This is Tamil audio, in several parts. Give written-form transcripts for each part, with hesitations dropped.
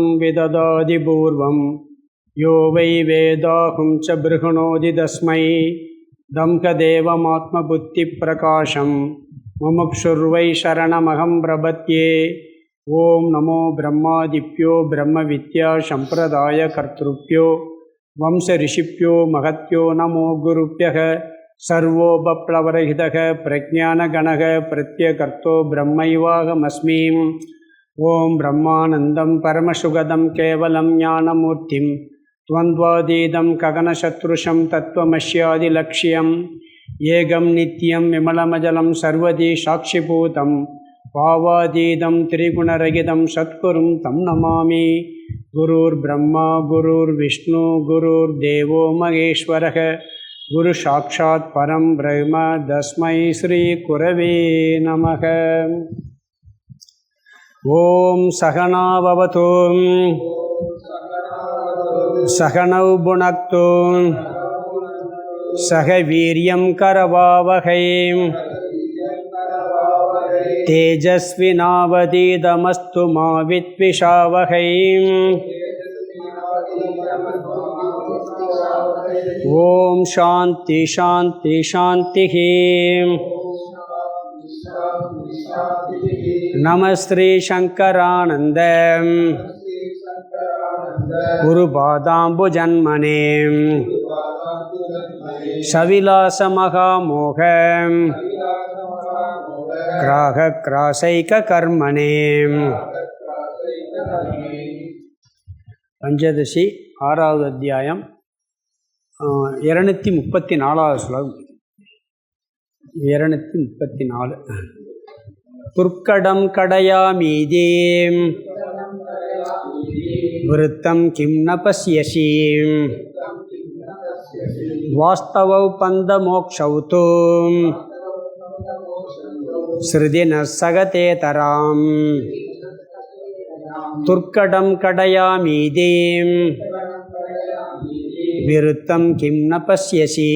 ब्रह्मं विददाति पूर्वं यो वै वेदाहुं च बृहणोति तस्मै दम्कदेवमात्मबुद्धिप्रकाशं मुमुक्षुर्वै शरणमहं प्रपद्ये। ओं नमो ब्रह्मादिभ्यो ब्रह्मविद्यासम्प्रदायकर्तृभ्यो वंशऋषिभ्यो महत्यो नमो गुरुभ्यः। सर्वोपप्लवरहितः प्रज्ञानगणः प्रत्यकर्तो ब्रह्मैवाहमस्मि। ओं ब्रह्मानन्दं परमसुगदं केवलं ज्ञानमूर्तिं द्वन्द्वातीतं गगनशत्रुषं तत्त्वमस्यादिलक्ष्यम् एकं नित्यं विमलमजलं सर्वदी साक्षिभूतं भावातीतं त्रिगुणरहितं सद्गुरुं तं नमामि। गुरुर्ब्रह्मा गुरुर्विष्णु गुरुर्देवो महेश्वरः गुरु साक्षात् परं ब्रह्म तस्मै श्री गुरवे नमः। ओं सहना भवतु सहनौ भुनक्तु सह वीर्यं करवावहै तेजस्विनावधीतमस्तु मा विद्विषावहै। ओम शांति शांति शांति। नमस्ते शंकरानंद गुरुपादाम्बुजन्मने सविलास महामोह ग्राहक्रासैककर्मणे। पंचदशी ஆறாவது அத்தியாயம் 234வது ஸ்லோகம். 234. துர்க்கடம் கடயாமீதே விருத்தம் கிம் ந பஸ்யசி வாஸ்தவௌ பந்தமோக்ஷௌ தோ ஸ்ருதி ந சகதேதராம். துர்க்கடம் கடயாமீதே விருத்தம் கிம் ந பஸ்யசி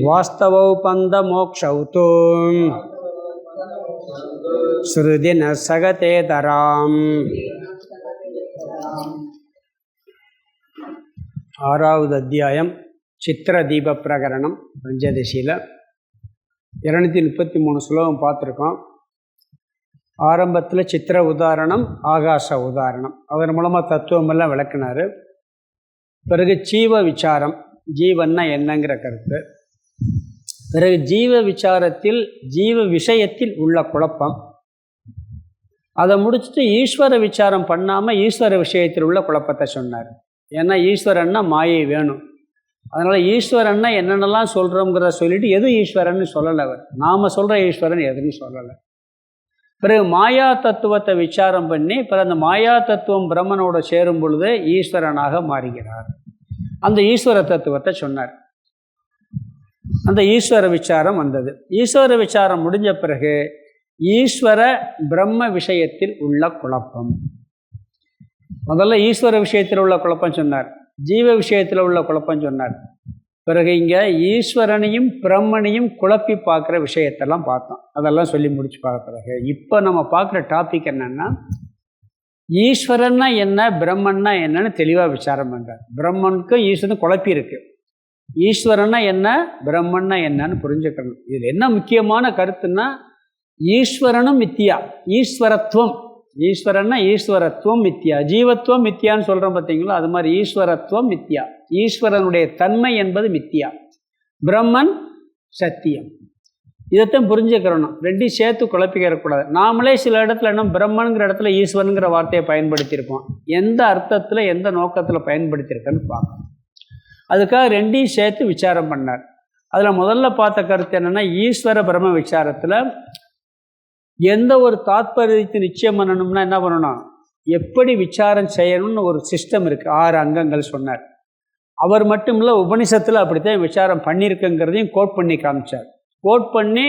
வாஸ்தவௌ பந்தமோக்ஷௌ தோ ஸ்ருதி ந சகதேதராம். ஆறாவது அத்தியாயம் சித்திரதீப பிரகரணம். பஞ்சதசியில் 233 ஸ்லோகம் பார்த்துருக்கோம். ஆரம்பத்தில் சித்திர உதாரணம், ஆகாச உதாரணம், அதன் மூலமாக தத்துவமெல்லாம் விளக்குனார். பிறகு ஜீவ விசாரம், ஜீவன்னா என்னங்கிற கருத்து. பிறகு ஜீவ விசாரத்தில் ஜீவ விஷயத்தில் உள்ள குழப்பம். அதை முடிச்சுட்டு ஈஸ்வர விசாரம் பண்ணாமல் ஈஸ்வர விஷயத்தில் உள்ள குழப்பத்தை சொன்னார். ஏன்னா ஈஸ்வரன்னா மாயை வேணும். அதனால் ஈஸ்வரன்னா என்னென்னலாம் சொல்கிறோங்கிறத சொல்லிவிட்டு எது ஈஸ்வரன்னு சொல்லலை அவர். நாம் சொல்கிற ஈஸ்வரன் எதுன்னு சொல்லலை. பிறகு மாயா தத்துவத்தை விசாரம் பண்ணி பிறகு அந்த மாயா தத்துவம் பிரம்மனோட சேரும் பொழுது ஈஸ்வரனாக மாறுகிறார். அந்த ஈஸ்வர தத்துவத்தை சொன்னார். அந்த ஈஸ்வர விசாரம் வந்தது. ஈஸ்வர விசாரம் முடிஞ்ச பிறகு ஈஸ்வர பிரம்ம விஷயத்தில் உள்ள குழப்பம். முதல்ல ஈஸ்வர விஷயத்தில் உள்ள குழப்பம் சொன்னார், ஜீவ விஷயத்தில் உள்ள குழப்பம் சொன்னார். பிறகு இங்கே ஈஸ்வரனையும் பிரம்மனையும் குழப்பி பார்க்குற விஷயத்தெல்லாம் பார்த்தோம். அதெல்லாம் சொல்லி முடிச்சு பார்க்க பிறகு இப்போ நம்ம பார்க்குற டாபிக் என்னென்னா, ஈஸ்வரன்னா என்ன பிரம்மன்னா என்னன்னு தெளிவாக விசாரம் பண்ணுறார். பிரம்மனுக்கும் ஈஸ்வரனும் குழப்பி இருக்கு. ஈஸ்வரன்னா என்ன பிரம்மன்னா என்னன்னு புரிஞ்சுக்கணும். இதில் என்ன முக்கியமான கருத்துன்னா, ஈஸ்வரனும் மித்தியா, ஈஸ்வரத்துவம். ஈஸ்வரன்னா ஈஸ்வரத்துவம் மித்தியா, ஜீவத்துவம் மித்தியான்னு சொல்கிறோம் பார்த்தீங்களா, அது மாதிரி ஈஸ்வரத்துவம் மித்தியா. ஈஸ்வரனுடைய தன்மை என்பது மித்தியா, பிரம்மன் சத்தியம். இதைத்தான் புரிஞ்சுக்கிறணும். ரெண்டையும் சேர்த்து குழப்பிக்கிறக்கூடாது. நாமளே சில இடத்துல என்ன பிரம்மனுங்கிற இடத்துல ஈஸ்வரனுங்கிற வார்த்தையை பயன்படுத்தியிருப்போம். எந்த அர்த்தத்தில் எந்த நோக்கத்தில் பயன்படுத்தியிருக்கேன்னு பார்க்கணும். அதுக்காக ரெண்டையும் சேர்த்து விசாரம் பண்ணார். அதில் முதல்ல பார்த்த கருத்து என்னென்னா, ஈஸ்வர பிரம்ம விசாரத்தில் எந்த ஒரு தாத்பரியத்தை நிச்சயம் பண்ணணும்னா என்ன பண்ணணும், எப்படி விசாரம் செய்யணும்னு ஒரு சிஸ்டம் இருக்குது. 6 அங்கங்கள் சொன்னார். அவர் மட்டும் இல்லை, உபனிஷத்தில் அப்படித்தான் விசாரம் பண்ணியிருக்குங்கிறதையும் கோட் பண்ணி காமிச்சார். கோட் பண்ணி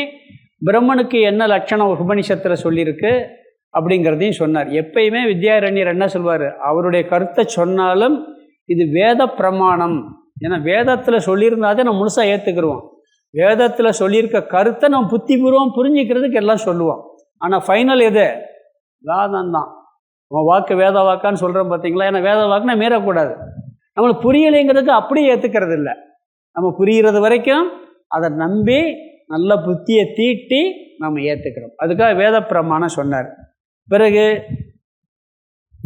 பிரம்மனுக்கு என்ன லட்சணம் உபனிஷத்தில் சொல்லியிருக்கு அப்படிங்கிறதையும் சொன்னார். எப்பயுமே வித்யாரண்யர் என்ன சொல்வார், அவருடைய கருத்தை சொன்னாலும் இது வேத பிரமாணம். ஏன்னா வேதத்தில் சொல்லியிருந்தாதே நம்ம முழுசாக ஏற்றுக்குருவோம். வேதத்தில் சொல்லியிருக்க கருத்தை நம்ம புத்திபூர்வம் புரிஞ்சிக்கிறதுக்கு எல்லாம் சொல்லுவோம். ஆனால் ஃபைனல் எது, வேதம் தான். உன் வாக்கு வேத வாக்கான்னு சொல்கிறோம் பார்த்தீங்களா? ஏன்னா வேத வாக்குனா மீறக்கூடாது. நம்மளுக்கு புரியலைங்கிறதுக்கு அப்படியே ஏற்றுக்கிறது இல்லை. நம்ம புரிகிறது வரைக்கும் அதை நம்பி நல்ல புத்தியை தீட்டி நம்ம ஏற்றுக்கிறோம். அதுக்காக வேத பிரமாணம் சொன்னார். பிறகு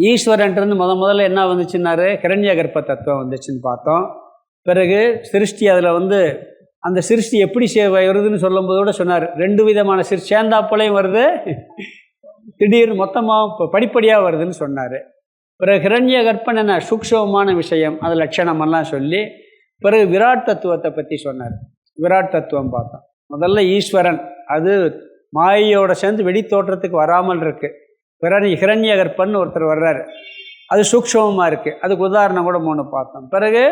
ஈஸ்வரன்ட்டு முதல்ல என்ன வந்துச்சுன்னாரு, ஹிரண்ய கர்ப்ப தத்துவம் வந்துச்சுன்னு பார்த்தோம். பிறகு சிருஷ்டி, அதில் அந்த சிருஷ்டி எப்படி வருதுன்னு சொல்லும்போதோட சொன்னார், 2 விதமான சேர்ந்தாப்போலையும் வருது, திடீர்னு மொத்தமாக படிப்படியாக வருதுன்னு சொன்னார். பிறகு ஹிரண்ய கர்ப்பன் என்ன சூக்ஷ்மமான விஷயம், அது லட்சணமெல்லாம் சொல்லி பிறகு விராட் தத்துவத்தை பற்றி சொன்னார். விராட் தத்துவம் பார்த்தோம். முதல்ல ஈஸ்வரன், அது மாயையோட சேர்ந்து வெடி தோற்றத்துக்கு வராமல் இருக்கு. பிறகு ஹிரண்ய கர்ப்பன் ஒருத்தர் வர்றாரு, அது சூக்ஷ்மமாக இருக்குது. அதுக்கு உதாரணம் கூட 3 பார்த்தோம். பிறகு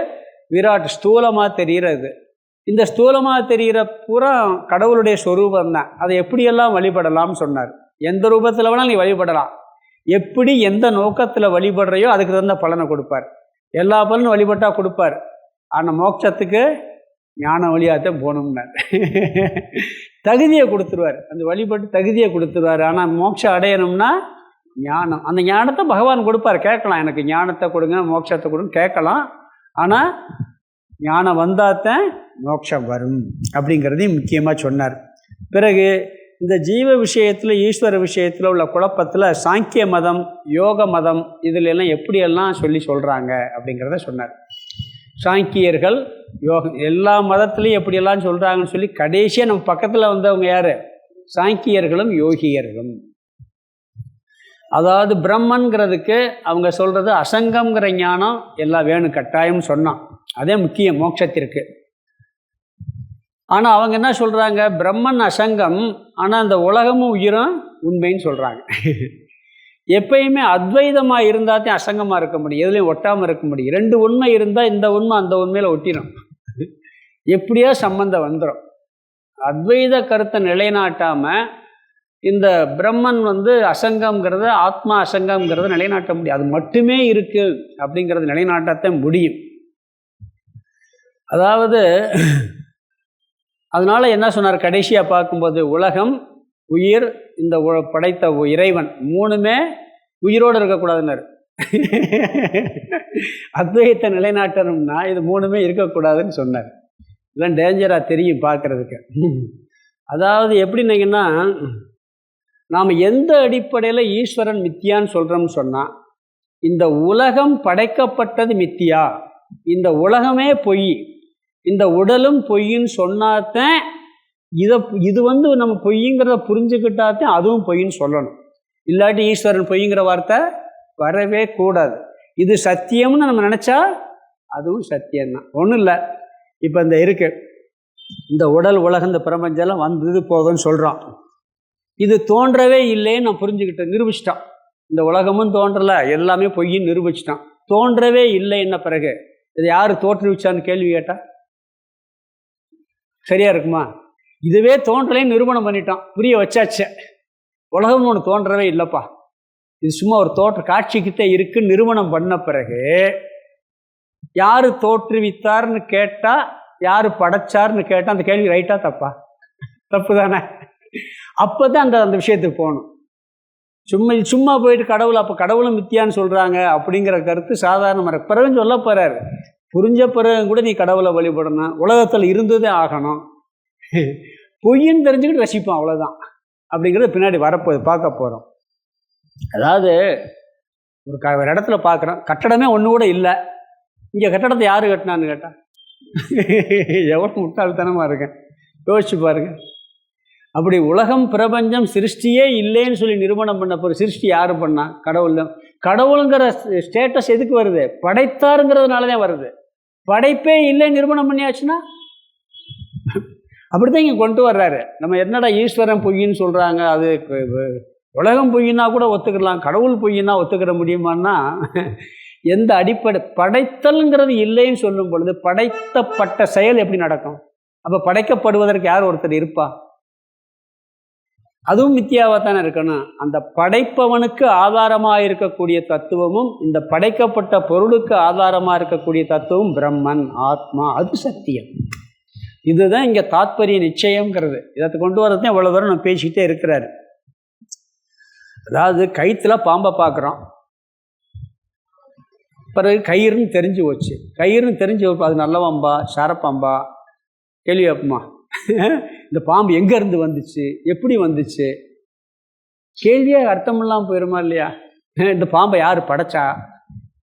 விராட் ஸ்தூலமாக தெரிகிறது. இந்த ஸ்தூலமாக தெரிகிற பூரா கடவுளுடைய ஸ்வரூபம் தான். அதை எப்படியெல்லாம் வழிபடலாம்னு சொன்னார். எந்த ரூபத்தில் வேணாலும் நீ வழிபடலாம். எப்படி எந்த நோக்கத்தில் வழிபடுறையோ அதுக்கு தகுந்த பலனை கொடுப்பார். எல்லா பலனும் வழிபட்டால் கொடுப்பார். ஆனால் மோட்சத்துக்கு ஞான வழியாகத்தான் போகணும்னார். தகுதியை கொடுத்துருவார், அந்த வழிபட்டு தகுதியை கொடுத்துருவார். ஆனால் மோட்சம் அடையணும்னா ஞானம், அந்த ஞானத்தை பகவான் கொடுப்பார். கேட்கலாம், எனக்கு ஞானத்தை கொடுங்க, மோட்சத்தை கொடுங்க கேட்கலாம். ஆனால் ஞானம் வந்தால்தான் மோட்சம் வரும் அப்படிங்கிறதையும் முக்கியமாக சொன்னார். பிறகு இந்த ஜீவ விஷயத்தில் ஈஸ்வர விஷயத்தில் உள்ள குழப்பத்தில் சாங்கிய மதம், யோக மதம், இதில் எல்லாம் எப்படியெல்லாம் சொல்கிறாங்க அப்படிங்கிறத சொன்னார். சாங்கியர்கள் யோகம் எல்லா மதத்துலேயும் எப்படியெல்லாம் சொல்கிறாங்கன்னு சொல்லி கடைசியாக நம்ம பக்கத்தில் வந்தவங்க யார்? சாங்கியர்களும் யோகியர்களும். அதாவது பிரம்மன்கிறதுக்கு அவங்க சொல்கிறது அசங்கம்ங்கிற ஞானம் எல்லாம் வேணும், கட்டாயம்னு சொன்னான். அதே முக்கியம் மோட்சத்திற்கு. ஆனால் அவங்க என்ன சொல்கிறாங்க, பிரம்மன் அசங்கம், ஆனால் அந்த உலகமும் உயிரும் உண்மைன்னு சொல்கிறாங்க. எப்பயுமே அத்வைதமாக இருந்தால் தான் அசங்கமாக இருக்க முடியும், எதுலேயும் ஒட்டாமல் இருக்க முடியும். 2 உண்மை இருந்தால் இந்த உண்மை அந்த உண்மையில் ஒட்டிடும், எப்படியோ சம்பந்தம் வந்துடும். அத்வைத கருத்தை நிலைநாட்டாமல் இந்த பிரம்மன் அசங்கம்ங்கிறத, ஆத்மா அசங்கம்ங்கிறத நிலைநாட்ட முடியும். அது மட்டுமே இருக்குது அப்படிங்கிறது நிலைநாட்டத்தான் முடியும். அதாவது அதனால என்ன சொன்னார் கடைசியாக பார்க்கும்போது, உலகம், உயிர், இந்த படைத்த இறைவன் 3மே உயிரோடு இருக்கக்கூடாதுன்னாரு. அத்வைத்தை நிலைநாட்டணும்னா இது 3மே இருக்கக்கூடாதுன்னு சொன்னார். இதெல்லாம் டேஞ்சராக தெரியும் பார்க்குறதுக்கு. அதாவது எப்படின்னீங்கன்னா, நாம் எந்த அடிப்படையில் ஈஸ்வரன் மித்தியான்னு சொல்கிறோம்னு சொன்னால், இந்த உலகம் படைக்கப்பட்டது மித்தியா, இந்த உலகமே பொய், இந்த உடலும் பொய்ன்னு சொன்னாதான் இது நம்ம பொய்ங்கிறத புரிஞ்சுக்கிட்டாதான் அதுவும் பொய்ன்னு சொல்லணும். இல்லாட்டி ஈஸ்வரன் பொய்ங்கிற வார்த்தை வரவே கூடாது. இது சத்தியம்னு நம்ம நினச்சா அதுவும் சத்தியம்தான். ஒன்றும் இல்லை, இப்போ இந்த இருக்கு, இந்த உடல், உலகம், இந்த பிரபஞ்செல்லாம் வந்தது போகுதுன்னு சொல்கிறோம். இது தோன்றவே இல்லைன்னு நான் புரிஞ்சுக்கிட்டேன், நிரூபிச்சிட்டான். இந்த உலகமும் தோன்றலை, எல்லாமே பொய்ன்னு நிரூபிச்சிட்டான். தோன்றவே இல்லை என்ன பிறகு இதை யார் தோற்றுவிச்சான்னு கேள்வி கேட்டா சரியா இருக்குமா? இதுவே தோன்றலைன்னு நிரூபணம் பண்ணிட்டான், புரிய வச்சாச்சு. உலகம்னு ஒன்று தோன்றவே இல்லைப்பா, இது சும்மா ஒரு காட்சிக்கிட்டே இருக்குன்னு நிரூபணம் பண்ண பிறகு யார் தோற்றுவித்தார்னு கேட்டால், யார் படைச்சார்னு கேட்டால் அந்த கேள்வி ரைட்டா தப்பா? தப்பு தானே. அப்போ தான் அந்த விஷயத்துக்கு போகணும். சும்மா போயிட்டு கடவுள், அப்போ கடவுளும் மித்தியான்னு சொல்கிறாங்க அப்படிங்கிற கருத்து சாதாரணமாக பிறகு சொல்ல போகிறாரு. புரிஞ்ச பிறகு கூட நீ கடவுளை வழிபடணும், உலகத்தில் இருந்ததே ஆகணும், பொய்ன்னு தெரிஞ்சுக்கிட்டு ரசிப்போம், அவ்வளோதான் அப்படிங்கிறது பின்னாடி வரப்போது பார்க்க போகிறோம். அதாவது ஒரு இடத்துல பார்க்குறோம், கட்டடமே ஒன்று கூட இல்லை, இங்கே கட்டடத்தை யார் கட்டினான்னு கேட்டால் எவ்வளோ முட்டாள்தனமாக இருக்கேன், யோசிச்சு பாருங்க. அப்படி உலகம் பிரபஞ்சம் சிருஷ்டியே இல்லைன்னு சொல்லி நிரூபணம் பண்ண போகிற சிருஷ்டி யார் பண்ணா? கடவுள் தான். கடவுளுங்கிற ஸ்டேட்டஸ் எதுக்கு வருது? படைத்தாருங்கிறதுனால தான் வருது. படைப்பே இல்லை நிரூபணம் பண்ணியாச்சுன்னா அப்படித்தான் இங்கே கொண்டு வர்றாரு. நம்ம என்னடா ஈஸ்வரன் பொய்ன்னு சொல்கிறாங்க, அது உலகம் பொய்னா கூட ஒத்துக்கலாம், கடவுள் பொய்னா ஒத்துக்கிற முடியுமான்னா எந்த அடிப்படை? படைத்தல்ங்கிறது இல்லைன்னு சொல்லும் பொழுது படைத்தப்பட்ட செயல் எப்படி நடக்கும்? அப்போ படைக்கப்படுவதற்கு யார் ஒருத்தர் இருப்பா? அதுவும் மித்தியாவாக தானே இருக்கணும். அந்த படைப்பவனுக்கு ஆதாரமாக இருக்கக்கூடிய தத்துவமும் இந்த படைக்கப்பட்ட பொருளுக்கு ஆதாரமாக இருக்கக்கூடிய தத்துவம் பிரம்மன், ஆத்மா, அது சத்தியம். இதுதான் இங்கே தாத்பரிய நிச்சயம்ங்கிறது. இதை கொண்டு வரதான் இவ்வளோ தூரம் நம்ம பேசிக்கிட்டே இருக்கிறாரு. அதாவது கயிற்றுல பாம்பை பார்க்குறோம், பிறகு கயிறுன்னு தெரிஞ்சு போச்சு. கயிறுன்னு தெரிஞ்சு அது நல்ல பாம்பா சரப்பாம்பா கேள்வி வைப்போமா? இந்த பாம்பு எங்கேருந்து வந்துச்சு, எப்படி வந்துச்சு, கேள்வியாக அர்த்தம் இல்லாமல் போயிருமா இல்லையா? இந்த பாம்பை யார் படைச்சா,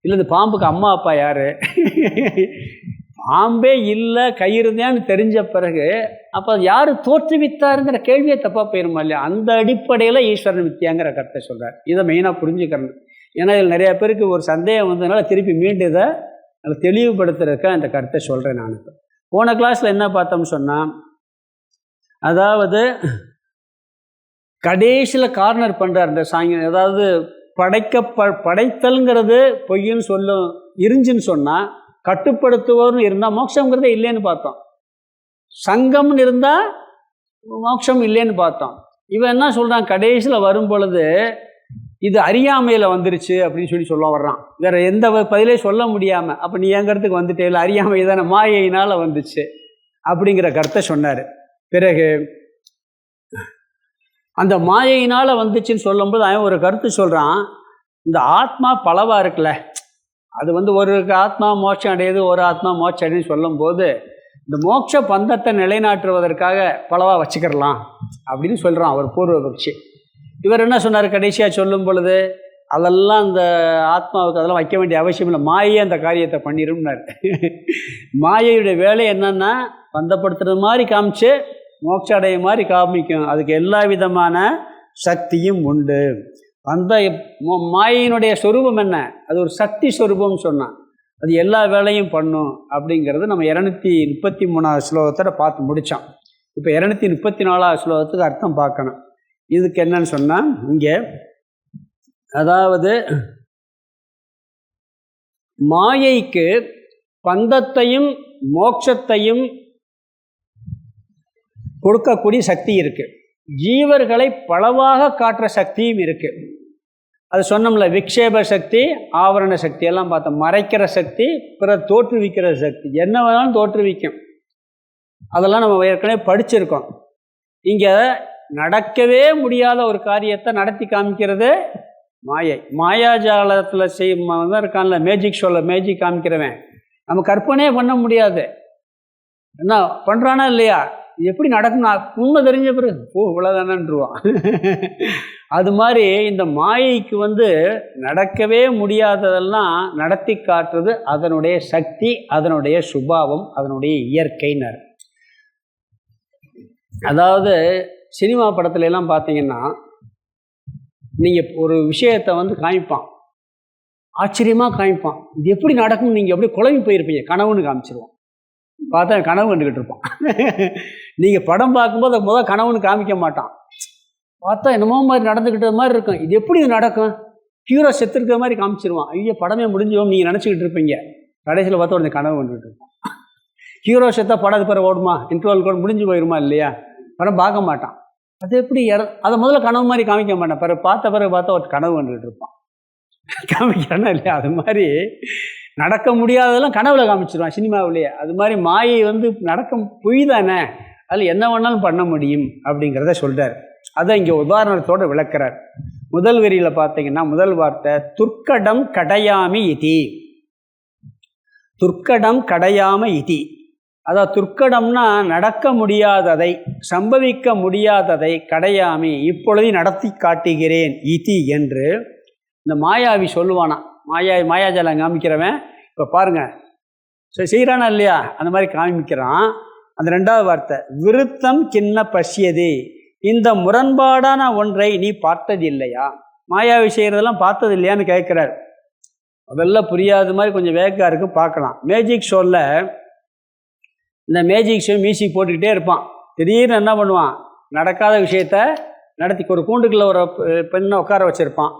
இல்லை இந்த பாம்புக்கு அம்மா அப்பா யார்? பாம்பே இல்லை கயிறுதான்னு தெரிஞ்ச பிறகு அப்போ அது யார் தோற்றுவித்தாருங்கிற கேள்வியே தப்பாக போயிருமா இல்லையா? அந்த அடிப்படையில் ஈஸ்வரன் வித்தியாங்கிற கருத்தை சொல்கிறார். இதை மெயினாக புரிஞ்சுக்கிறேன். ஏன்னா இதில் நிறையா பேருக்கு ஒரு சந்தேகம் வந்ததுனால திருப்பி மீண்டும் இதை அதை தெளிவுபடுத்துறதுக்காக இந்த கருத்தை சொல்கிறேன். நான் இப்போ போன கிளாஸில் என்ன பார்த்தோம்னு சொன்னால், அதாவது கடைசியில் கார்னர் பண்ணுறார் இந்த சாங்கியம். அதாவது படைத்தல்ங்கிறது பொய்ன்னு சொல்லும் இருந்துச்சுன்னு சொன்னால், கட்டுப்படுத்துவோர்னு இருந்தால் மோட்சங்கிறதே இல்லைன்னு பார்த்தோம். சங்கம்னு இருந்தால் மோட்சம் இல்லைன்னு பார்த்தோம். இவன் என்ன சொல்கிறான், கடைசியில் வரும் பொழுது இது அறியாமையில் வந்துருச்சு அப்படின்னு சொல்ல வர்றான். வேறு எந்த பதிலே சொல்ல முடியாமல், அப்போ நீ எங்கிறதுக்கு வந்துட்டே இல்லை, அறியாமை தானே, மாயையினால் வந்துச்சு அப்படிங்கிற கருத்தை சொன்னார். பிறகு அந்த மாயையினால் வந்துச்சுன்னு சொல்லும்போது அவன் ஒரு கருத்து சொல்கிறான், இந்த ஆத்மா பலவாக இருக்குல்ல, அது ஒரு ஆத்மா மோட்சம் அடையுது, ஒரு ஆத்மா மோட்சம் அடையுதுன்னு சொல்லும்போது இந்த மோட்ச பந்தத்தை நிலைநாட்டுவதற்காக பலவாக வச்சுக்கிறலாம் அப்படின்னு சொல்கிறான் அவர் பூர்வபக்ஷி. இவர் என்ன சொன்னார், கடைசியாக சொல்லும் பொழுது அதெல்லாம் அந்த ஆத்மாவுக்கு அதெல்லாம் வைக்க வேண்டிய அவசியம் இல்லை, மாயை அந்த காரியத்தை பண்ணிடும்னார். மாயையுடைய வேலை என்னன்னா பந்தப்படுத்துறது மாதிரி காமிச்சு மோட்சம் அடைய மாதிரி காமிக்கும். அதுக்கு எல்லா விதமான சக்தியும் உண்டு. அந்த மாயினுடைய சொரூபம் என்ன, அது ஒரு சக்தி சொரூபம்னு சொன்னான். அது எல்லா வேலையும் பண்ணும் அப்படிங்கிறது நம்ம 233வது ஸ்லோகத்தோட பார்த்து முடித்தோம். இப்போ 234வது ஸ்லோகத்துக்கு அர்த்தம் பார்க்கணும். இதுக்கு என்னன்னு சொன்னால், இங்கே அதாவது மாயைக்கு பந்தத்தையும் மோட்சத்தையும் கொடுக்கக்கூடிய சக்தி இருக்குது. ஜீவர்களை பலவாக காட்டுற சக்தியும் இருக்குது. அது சொன்னோம்ல, விக்ஷேப சக்தி, ஆவரண சக்தி எல்லாம் பார்த்தோம். மறைக்கிற சக்தி, பிற தோற்றுவிக்கிற சக்தி, என்ன வேணாலும் தோற்றுவிக்கும். அதெல்லாம் நம்ம ஏற்கனவே படிச்சிருக்கோம். இங்கே நடக்கவே முடியாத ஒரு காரியத்தை நடத்தி காமிக்கிறது மாயை. மாயாஜாலத்தில் செய்ய இருக்கான்ல, மேஜிக் ஷோவில் மேஜிக் காமிக்கிறவன், நம்ம கற்பனையே பண்ண முடியாது. என்ன பண்ணுறானா இல்லையா, எப்படி நடக்கும் உண்மை தெரிஞ்ச பிறகு இவ்வளோதானன்றுவான். அது மாதிரி இந்த மாயைக்கு நடக்கவே முடியாததெல்லாம் நடத்தி காட்டுறது அதனுடைய சக்தி, அதனுடைய சுபாவம், அதனுடைய இயற்கைனர். அதாவது சினிமா படத்துல எல்லாம் பார்த்தீங்கன்னா, நீங்கள் ஒரு விஷயத்தை காமிப்பான், ஆச்சரியமாக காமிப்பான், இது எப்படி நடக்கும், நீங்கள் அப்படியே குழம்பி போயிருப்பீங்க, கனவுன்னு காமிச்சிருவான். பார்த்தா கனவு கண்டுக்கிட்டு இருப்பான். நீங்கள் படம் பார்க்கும்போது முதல் கனவுன்னு காமிக்க மாட்டான், பார்த்தா என்னமோ மாதிரி நடந்துக்கிட்ட மாதிரி இருக்கும். இது எப்படி இது நடக்கும், ஹீரோ செத்துருக்கிற மாதிரி காமிச்சிருவான். ஐயோ படமே முடிஞ்சோம் நீங்கள் நினச்சிக்கிட்டு இருப்பீங்க. கடைசியில் பார்த்தா உடனே கனவு கண்டுக்கிட்டு இருப்பான். ஹீரோ செத்தா படம் பிறகு ஓடுமா, இன்டர்வல் கூட முடிஞ்சு போயிடுமா இல்லையா, படம் பார்க்க மாட்டான். அது எப்படி அதை முதல்ல கனவு மாதிரி காமிக்க மாட்டான், பிறகு பார்த்தா ஒரு கனவு கண்டுக்கிட்டு இருப்பான். காமிக்கிறானா இல்லையா, அது மாதிரி நடக்க முடியாததெல்லாம் கனவுல காமிச்சிடுவான் சினிமாவிலேயே. அது மாதிரி மாயை நடக்க பொய் தானே, அதில் என்ன வேணாலும் பண்ண முடியும் அப்படிங்கிறத சொல்கிறார். அதை இங்கே உதாரணத்தோடு விளக்குறார். முதல் வரியில் பார்த்தீங்கன்னா முதல் வார்த்தை துர்க்கடம் கடையாமி இதி. துர்க்கடம் கடையாம இதி, அதாவது துர்க்கடம்னா நடக்க முடியாததை, சம்பவிக்க முடியாததை, கடையாமி இப்பொழுது நடத்தி காட்டுகிறேன் இதி என்று இந்த மாயாவி சொல்லுவானா. மாயாஜாலம் காமிக்கிறவன் இப்போ பாருங்க செய்கிறானா இல்லையா, அந்த மாதிரி காமிக்கிறான். அந்த ரெண்டாவது வார்த்தை விருத்தம் கிண்ண பசியது, இந்த முரண்பாடான ஒன்றை நீ பார்த்தது இல்லையா, மாயாவி செய்கிறதெல்லாம் பார்த்தது இல்லையான்னு கேட்குறார். அதெல்லாம் புரியாத மாதிரி கொஞ்சம் வேக்காக இருக்குது, பார்க்கலாம். மேஜிக் ஷோவில் இந்த மேஜிக் ஷோ மியூசிக் போட்டுக்கிட்டே இருப்பான். திடீர்னு என்ன பண்ணுவான், நடக்காத விஷயத்த நடத்தி ஒரு கூண்டுக்குள்ளே ஒரு பெண்ணை உட்கார வச்சுருப்பான்.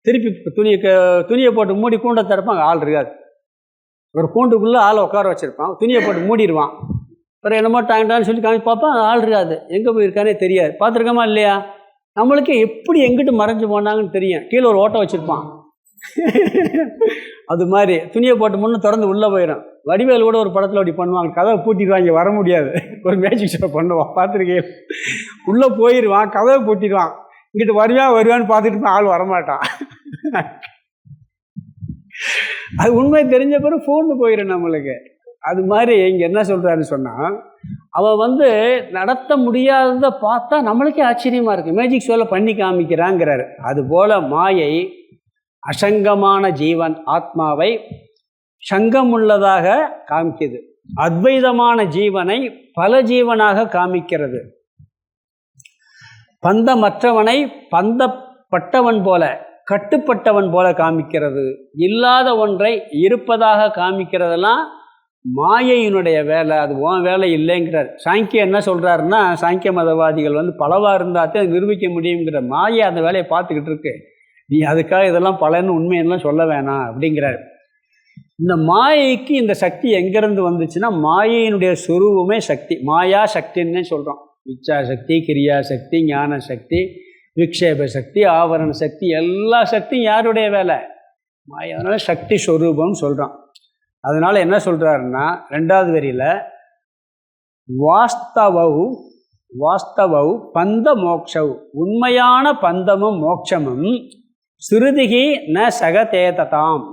திருப்பி துணியை போட்டு மூடி கூண்டை திறப்பாங்க, ஆள் இருக்காது. ஒரு கூண்டுக்குள்ளே ஆள் உட்கார வச்சுருப்பான், துணியை போட்டு மூடிடுவான். அப்புறம் என்னமோ டாயின்டான்னு சொல்லி காமிச்சு பார்ப்பான், ஆள் இருக்காது, எங்கே போயிருக்கானே தெரியாது. பார்த்துருக்கோமா இல்லையா, நம்மளுக்கு எப்படி எங்கிட்டு மறைஞ்சு போனாங்கன்னு தெரியும். கீழே ஒரு ஓட்டை வச்சுருப்பான். அது மாதிரி துணியை போட்டு முன்னே திறந்து உள்ளே போயிடும். வடிவேல் கூட ஒரு படத்தில் அப்படி பண்ணுவாங்க, கதவை பூட்டிடுவாங்க, வர முடியாது. ஒரு மேஜிக் ஷோ பண்ணுவான், பார்த்துருக்கேன். உள்ளே போயிடுவான், கதவை பூட்டிடுவான், இங்கிட்டு வருவான்னு பார்த்துட்டு ஆள் வரமாட்டான். அது உண்மை தெரிஞ்ச பிறகு ஃபோன் போயிடும் நம்மளுக்கு. அது மாதிரி இங்கே என்ன சொல்கிறாருன்னு சொன்னால், அவன் நடத்த முடியாததை பார்த்தா நம்மளுக்கே ஆச்சரியமாக இருக்குது. மேஜிக் ஷோவில் பண்ணி காமிக்கிறாங்கிறாரு. அதுபோல் மாயை அசங்கமான ஜீவன் ஆத்மாவை சங்கமுள்ளதாக காமிக்குது. அத்வைதமான ஜீவனை பல ஜீவனாக காமிக்கிறது. பந்தமற்றவனை பந்தப்பட்டவன் போல, கட்டுப்பட்டவன் போல காமிக்கிறது. இல்லாத ஒன்றை இருப்பதாக காமிக்கிறதெல்லாம் மாயையினுடைய வேலை. அது உன் வேலை இல்லைங்கிறார். சாங்கியம் என்ன சொல்கிறாருன்னா, சாங்கிய மதவாதிகள் பலவாக இருந்தால் தான் நிரூபிக்க முடியுங்கிற. மாயை அந்த வேலையை பார்த்துக்கிட்டு இருக்கு, நீ அதுக்காக இதெல்லாம் பலன்னு உண்மையெல்லாம் சொல்ல வேணாம் அப்படிங்கிறார். இந்த மாயைக்கு இந்த சக்தி எங்கேருந்து வந்துச்சுன்னா, மாயையினுடைய சுரூபமே சக்தி. மாயா சக்தின்னே சொல்கிறோம். இச்சா சக்தி, கிரியா சக்தி, ஞான சக்தி, விக்ஷேப சக்தி, ஆவரண சக்தி, எல்லா சக்தியும் யாருடைய வேலை? மாயா. அதனால சக்தி ஸ்வரூபம்னு சொல்கிறோம். அதனால் என்ன சொல்கிறாருன்னா, 2வது வரியில் வாஸ்தவவு பந்த மோக்ஷவு, உண்மையான பந்தமும் மோட்சமும் சுருதிகி ந சக தேததாம்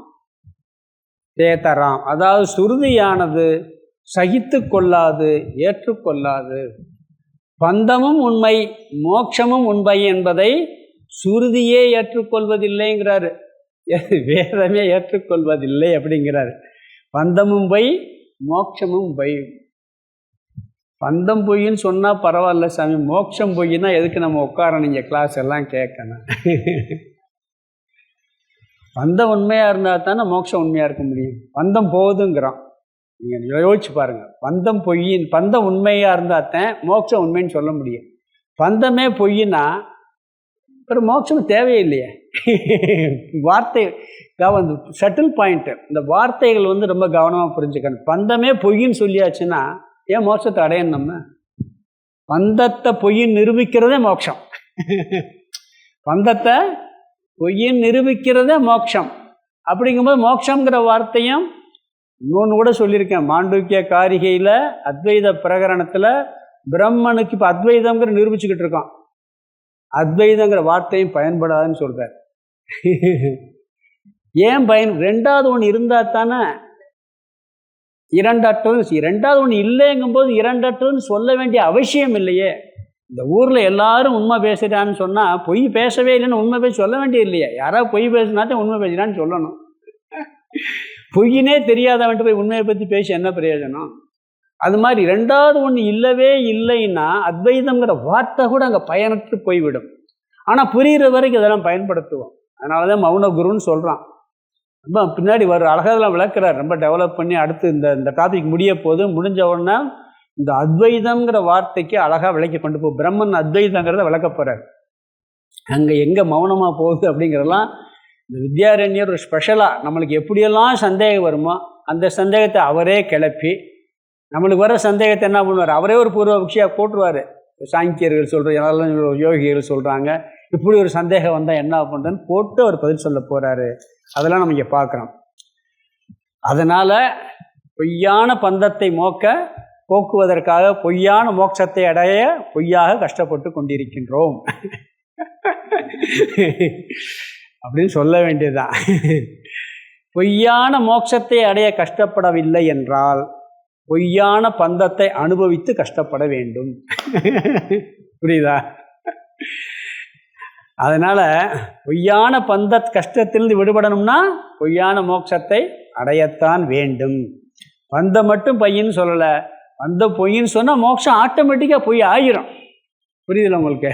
தேதராம். அதாவது சுருதியானது சகித்து கொள்ளாது, ஏற்றுக்கொள்ளாது. பந்தமும் உண்மை, மோட்சமும் உண்மை என்பதை சுருதியே ஏற்றுக்கொள்வதில்லைங்கிறாரு. வேதமே ஏற்றுக்கொள்வதில்லை அப்படிங்கிறாரு. பந்தமும் பொய், மோட்சமும் பொய். பந்தம் பொய்ன்னு சொன்னால் பரவாயில்ல சாமி, மோட்சம் பொய்னா எதுக்கு நம்ம உட்காரணும் இங்கே கிளாஸ் எல்லாம் கேட்கணும்? பந்தம் உண்மையாக இருந்தால் தானே மோட்சம் உண்மையாக இருக்க முடியும். பந்தம் போகுதுங்கிறான். நீங்கள் யோசிச்சு பாருங்கள். பந்தம் உண்மையாக இருந்தால் தான் மோட்சம் உண்மைன்னு சொல்ல முடியும். பந்தமே பொய்னா ஒரு மோட்சம் தேவையில்லையே. வார்த்தை ஷட்டில் பாயிண்ட்டு. இந்த வார்த்தைகள் ரொம்ப கவனமாக புரிஞ்சுக்கணும். பந்தமே பொய்ன்னு சொல்லியாச்சுன்னா ஏன் மோட்சத்தை அடையணும்? நம்ம பந்தத்தை பொய்ன்னு நிரூபிக்கிறதே மோட்சம். பந்தத்தை பொய்ன்னு நிரூபிக்கிறதே மோட்சம். அப்படிங்கும்போது மோட்சங்கிற வார்த்தையும் இன்னொன்று கூட சொல்லியிருக்கேன். மாண்டூக்கிய காரிகையில் அத்வைத பிரகரணத்தில் பிரம்மனுக்கு இப்போ அத்வைதங்கிற நிரூபிச்சுக்கிட்டு இருக்கோம். அத்வைதங்கிற வார்த்தையும் பயன்படாதுன்னு சொல்கிறார். ஏன் 2வது ஒன்று இருந்தால் தானே இரண்டற்றதுன்னு. 2வது ஒன்று இல்லைங்கும்போது இரண்டற்றதுன்னு சொல்ல வேண்டிய அவசியம் இல்லையே. இந்த ஊரில் எல்லாரும் உண்மை பேசுகிறான்னு சொன்னால் பொய் பேசவே இல்லைன்னு உண்மை பேசி சொல்ல வேண்டியது இல்லையா? யாராவது பொய் பேசினாத்தான் உண்மை பேசுகிறான்னு சொல்லணும். பொய்யினே தெரியாதவன்ட்டு போய் உண்மையை பற்றி பேசி என்ன பிரயோஜனம்? அது மாதிரி 2வது ஒன்று இல்லவே இல்லைன்னா அத்வைதங்கிற வார்த்தை கூட அங்கே பயனற்று போய்விடும். ஆனால் புரிகிற வரைக்கும் இதெல்லாம் பயன்படுத்துவோம். அதனால தான் மௌன குருன்னு சொல்கிறான். ரொம்ப பின்னாடி அழகாக விளக்குறார். ரொம்ப டெவலப் பண்ணி அடுத்து இந்த டாபிக் முடிஞ்ச உடனே இந்த அத்வைதங்கிற வார்த்தைக்கு அழகாக விளக்கி கொண்டு போ. பிரம்மன் அத்வைதங்கிறத விளக்க போகிறார். அங்கே எங்கே மௌனமாக போகுது அப்படிங்கிறதெல்லாம் இந்த வித்யாரண்யர் ஒரு ஸ்பெஷலாக நம்மளுக்கு எப்படியெல்லாம் சந்தேகம் வருமோ அந்த சந்தேகத்தை அவரே கிளப்பி நம்மளுக்கு வர சந்தேகத்தை என்ன பண்ணுவார்? அவரே ஒரு பூர்வபக்ஷியாக போட்டுருவார். சாங்கியர்கள் சொல்கிற யோகிகள் சொல்கிறாங்க, இப்படி ஒரு சந்தேகம் வந்தால் என்ன பண்ணுறேன்னு போட்டு அவர் பதில் சொல்ல போகிறாரு. அதெல்லாம் நம்ம இங்கே பார்க்குறோம். அதனால் பொய்யான பந்தத்தை போக்குவதற்காக பொய்யான மோட்சத்தை அடைய பொய்யாக கஷ்டப்பட்டு கொண்டிருக்கின்றோம் அப்படின்னு சொல்ல வேண்டியதுதான். பொய்யான மோட்சத்தை அடைய கஷ்டப்படவில்லை என்றால் பொய்யான பந்தத்தை அனுபவித்து கஷ்டப்பட வேண்டும். புரியுதா? அதனால் பொய்யான கஷ்டத்திலிருந்து விடுபடணும்னா பொய்யான மோட்சத்தை அடையத்தான் வேண்டும். பந்தம் மட்டும் பொய்ன்னு சொல்லலை. பந்தம் பொய்ன்னு சொன்னால் மோட்சம் ஆட்டோமேட்டிக்காக பொய் ஆகிரும். புரியுதுல்ல உங்களுக்கு?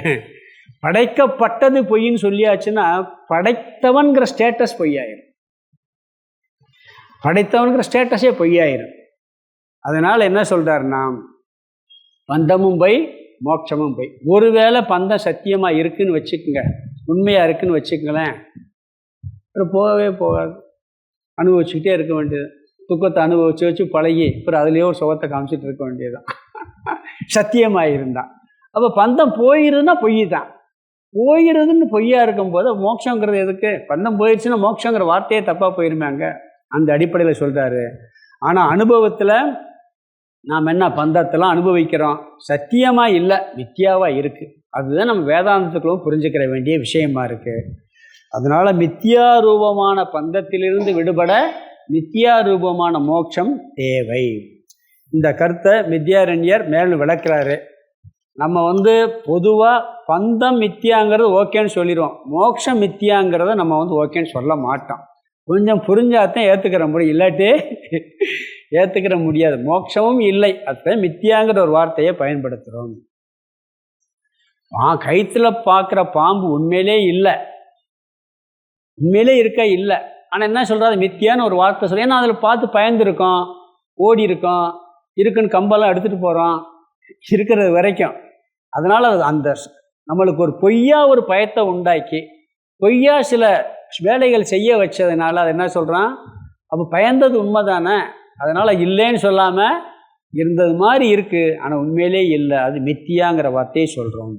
படைக்கப்பட்டது பொய்ன்னு சொல்லியாச்சுன்னா படைத்தவன்கிற ஸ்டேட்டஸ் பொய்யாயிரும். படைத்தவன்கிற ஸ்டேட்டஸே பொய்யாயிரும். அதனால் என்ன சொல்கிறாருன்னா, பந்தமும் பொய், மோட்சமும் பொய். ஒருவேளை பந்தம் சத்தியமாக இருக்குன்னு வச்சுக்கோங்க, உண்மையாக இருக்குன்னு வச்சுக்கங்களேன், அப்புறம் போகவே போகாது. அனுபவிச்சுக்கிட்டே இருக்க வேண்டியது. துக்கத்தை அனுபவிச்சு வச்சு பழகி அப்புறம் அதுலேயே ஒரு சுகத்தை காமிச்சிட்டு இருக்க வேண்டியதுதான் சத்தியமாக இருந்தால். அப்போ பந்தம் போயிருதுன்னா பொய் தான். போயிருதுன்னு பொய்யா இருக்கும்போது மோட்சங்கிறது எதுக்கு? பந்தம் போயிடுச்சுன்னா மோட்சங்கிற வார்த்தையே தப்பாக போயிருமாங்க. அந்த அடிப்படையில் சொல்கிறாரு. ஆனால் அனுபவத்தில் நாம் என்ன பந்தத்தெல்லாம் அனுபவிக்கிறோம், சத்தியமாக இல்லை, மித்தியாவாக இருக்குது. அதுதான் நம்ம வேதாந்தத்துக்குள்ளும் புரிஞ்சுக்கிற வேண்டிய விஷயமா இருக்குது. அதனால் மித்தியாரூபமான பந்தத்திலிருந்து விடுபட மித்யா ரூபமான மோட்சம் தேவை. இந்த கருத்தை வித்யாரண்யர் மேலும் விளக்குறாரு. நம்ம பொதுவாக பந்தம் மித்தியாங்கிறது ஓகேன்னு சொல்லிடுவோம், மோட்சம் மித்தியாங்கிறத நம்ம ஓகேன்னு சொல்ல மாட்டோம். கொஞ்சம் புரிஞ்சாதான் ஏற்றுக்கிற முடியும், இல்லாட்டி ஏற்றுக்கிற முடியாது. மோட்சமும் இல்லை, அதை மித்தியாங்கிற ஒரு வார்த்தையை பயன்படுத்துகிறோம். கயிற்றுல பார்க்குற பாம்பு உண்மையிலே இல்லை, உண்மையிலே இருக்க இல்லை. ஆனால் என்ன சொல்கிறாரு, மித்தியான்னு ஒரு வார்த்தை சொல்லி, ஏன்னா அதில் பார்த்து பயந்துருக்கோம், ஓடி இருக்கோம், இருக்குன்னு கம்பெல்லாம் எடுத்துகிட்டு போகிறோம் இருக்கிறது வரைக்கும். அதனால் அந்த நம்மளுக்கு ஒரு பொய்யா ஒரு பயத்தை உண்டாக்கி பொய்யா சில வேலைகள் செய்ய வச்சதுனால அது என்ன சொல்கிறான், அப்போ பயந்தது உண்மை தானே, அதனால் இல்லைன்னு சொல்லாமல் இருந்தது மாதிரி இருக்குது, ஆனால் உண்மையிலே இல்லை, அது மித்தியாங்கிற வார்த்தையை சொல்கிறோம்.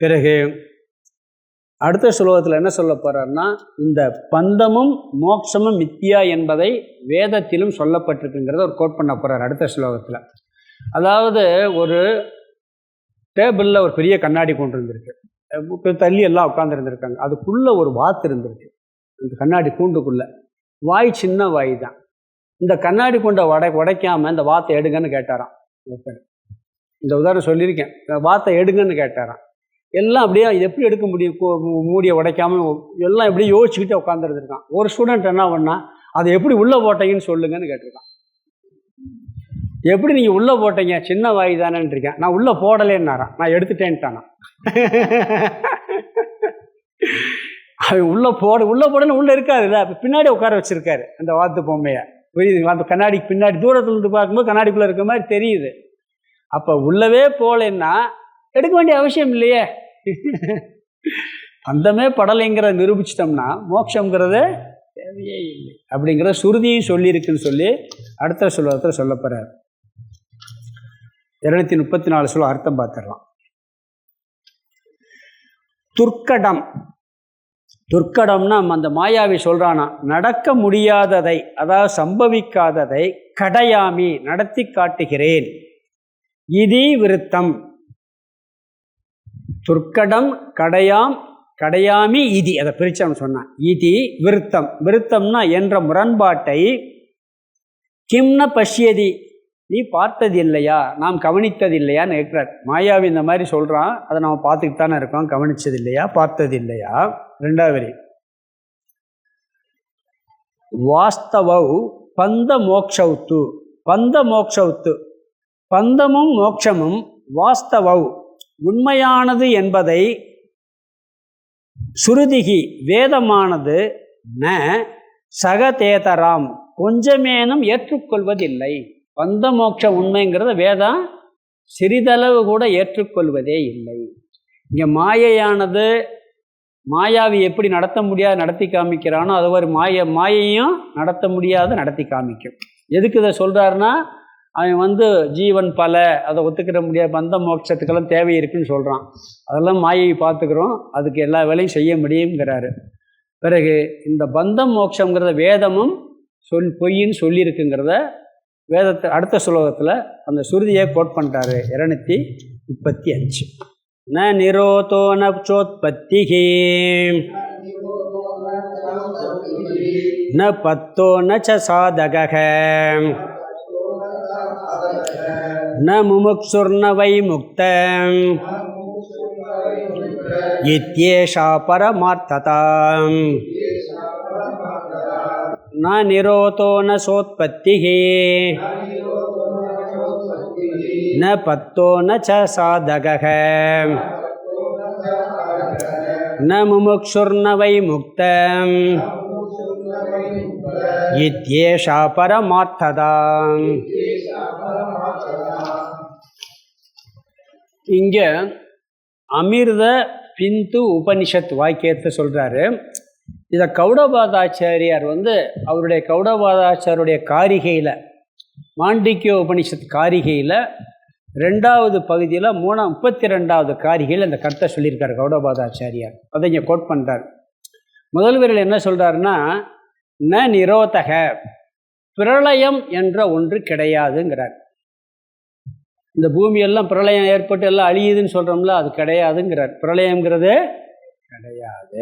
பிறகு அடுத்த ஸ்லோகத்தில் என்ன சொல்ல போகிறார்னா, இந்த பந்தமும் மோட்சமும் மித்தியா என்பதை வேதத்திலும் சொல்லப்பட்டிருக்குங்கிறத ஒரு கோட் பண்ண போகிறார் அடுத்த ஸ்லோகத்தில். அதாவது ஒரு டேபிளில் ஒரு பெரிய கண்ணாடி கொண்டு இருந்திருக்கு, தள்ளி எல்லாம் உட்காந்துருந்துருக்காங்க, அதுக்குள்ளே ஒரு வாத்து இருந்திருக்கு. இந்த கண்ணாடி கூண்டுக்குள்ளே வாய் சின்ன வாய் தான். இந்த கண்ணாடி கூண்டை உடைக்காமல் இந்த வாத்தை எடுங்கன்னு கேட்டாராம். இந்த உதாரணம் சொல்லியிருக்கேன், வாத்தை எடுங்கன்னு கேட்டாராம். எல்லாம் அப்படியே எப்படி எடுக்க முடியும், மூடியை உடைக்காமல் எல்லாம் எப்படியே யோசிச்சுக்கிட்டே உட்காந்துருந்துருக்கான். ஒரு ஸ்டூடெண்ட் என்ன பண்ணா, அதை எப்படி உள்ளே போட்டீங்கன்னு சொல்லுங்கன்னு கேட்டிருக்கான். எப்படி நீங்கள் உள்ளே போட்டீங்க, சின்ன வாய் தானேன்னு இருக்கேன், நான் உள்ளே போடலேன்னாரான், நான் எடுத்துட்டேன்ட்டானா. அவன் உள்ளே போடன்னு உள்ளே இருக்காதுல்ல, அப்போ பின்னாடி உட்கார வச்சுருக்காரு அந்த வாத்து பொம்மையை, புரியுதுங்களா? அந்த கண்ணாடிக்கு பின்னாடி தூரத்துலேருந்து பார்க்கும்போது கண்ணாடிக்குள்ளே இருக்க மாதிரி தெரியுது. அப்போ உள்ளவே போகலன்னா எடுக்க வேண்டிய அவசியம் இல்லையே, அந்தமே படலைங்கிறத நிரூபிச்சிட்டோம்னா மோட்சங்கிறது தேவையே இல்லை அப்படிங்கிற சுருதியும் சொல்லியிருக்குன்னு சொல்லி அடுத்த ஸ்லோகத்தில் சொல்ல போகிறார். 234 சொல்ல அர்த்தம் பார்த்துடலாம். துர்க்கடம்னா அந்த மாயாவி சொல்கிறானா, நடக்க முடியாததை, அதாவது சம்பவிக்காததை கடையாமி நடத்தி காட்டுகிறேன், இதி விருத்தம். துர்க்கடம் கடையாமி இதி, அதை பிரிச்சவன் சொன்னான். இதி விருத்தம், விருத்தம்னா என்ற முரண்பாட்டை, கிம்ன பஷ்யதி நீ பார்த்தது இல்லையா, நாம் கவனித்தது இல்லையான்னு கேட்கிறார். மாயாவி இந்த மாதிரி சொல்கிறான், அதை நம்ம பார்த்துக்கிட்டு தானே இருக்கோம், கவனித்தது இல்லையா, பார்த்தது இல்லையா. ரெண்டாவது வாஸ்தவ் பந்த மோக்ஷவுத்து, பந்தமும் மோட்சமும் வாஸ்தவ் உண்மையானது என்பதை சுருதிகி வேதமானது ந சகதேதராம் கொஞ்சமேனும் ஏற்றுக்கொள்வதில்லை. பந்த மோட்ச உண்மைங்கிறத வேதம் சிறிதளவு கூட ஏற்றுக்கொள்வதே இல்லை. இங்கே மாயையானது, மாயாவி எப்படி நடத்த முடியாது நடத்தி காமிக்கிறானோ அது ஒரு மாயையும் நடத்த முடியாத நடத்தி காமிக்கும். எதுக்கு இதை சொல்கிறாருன்னா, அவன் ஜீவன் பல, அதை ஒத்துக்கிற முடியாது, பந்த மோட்சத்துக்கெல்லாம் தேவை இருக்குன்னு சொல்கிறான். அதெல்லாம் மாயை பார்த்துக்கிறோம், அதுக்கு எல்லா வேலையும் செய்ய முடியுங்கிறாரு. பிறகு இந்த பந்தம் மோட்சங்கிறத வேதமும் பொய்ன்னு சொல்லியிருக்குங்கிறத வேதத்தை அடுத்த ஸ்லோகத்தில் அந்த சுருதியை கோட் பண்ணிட்டாரு. 235 ந நிரோதோ நோத்பத்திஹி ந பத்தோ ந ச சாதகஹ ந முமுக்ஷுர்ன வை முக்தம் இத்யேஷா பரமார்த்ததா ந நிரோதோ ந சோத்பத்திஹி ந பத்தோ ந ச சாதகஹ ந முமுக்ஷுர்ன வை முக்தம் இத்யேஷா பரமார்த்ததா. இங்கே அமிர்த பிந்து உபனிஷத் வாக்கியத்தை சொல்கிறாரு. இதை கௌடபாதாச்சாரியார் அவருடைய கௌடபாதாச்சாரியுடைய காரிகையில், மாண்டிக்ய உபனிஷத் காரிகையில் 2வது பகுதியில் 32வது காரிகையில் இந்த கருத்தை சொல்லியிருக்கார் கௌடபாதாச்சாரியார். அதை இங்கே கோட் பண்ணுறார். முதல் வரியில் என்ன சொல்கிறாருன்னா, ந நிரோதக பிரளயம் என்ற ஒன்று கிடையாதுங்கிறார். இந்த பூமியெல்லாம் பிரளயம் ஏற்பட்டு எல்லாம் அழியுதுன்னு சொல்கிறோம்ல, அது கிடையாதுங்கிறார். பிரளயங்கிறது கிடையாது,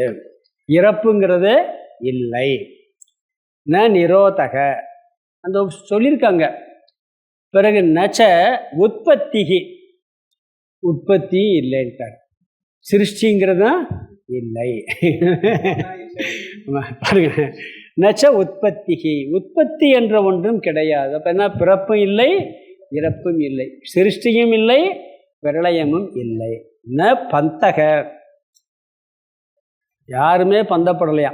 இறப்புங்கிறது இல்லை. ந நிரோதக அந்த சொல்லியிருக்காங்க. பிறகு நச்ச உற்பத்திகி உற்பத்தி இல்லைன்ட்டார். சிருஷ்டிங்கிறது இல்லை. பாருங்க, நச்ச உற்பத்திகி உற்பத்தி என்ற ஒன்றும் கிடையாது. அப்போ என்ன? பிறப்பும் இல்லை, இறப்பும் இல்லை, சிருஷ்டியும் இல்லை, பிரளயமும் இல்லை. ந பந்தக யாருமே பந்தப்படலையா,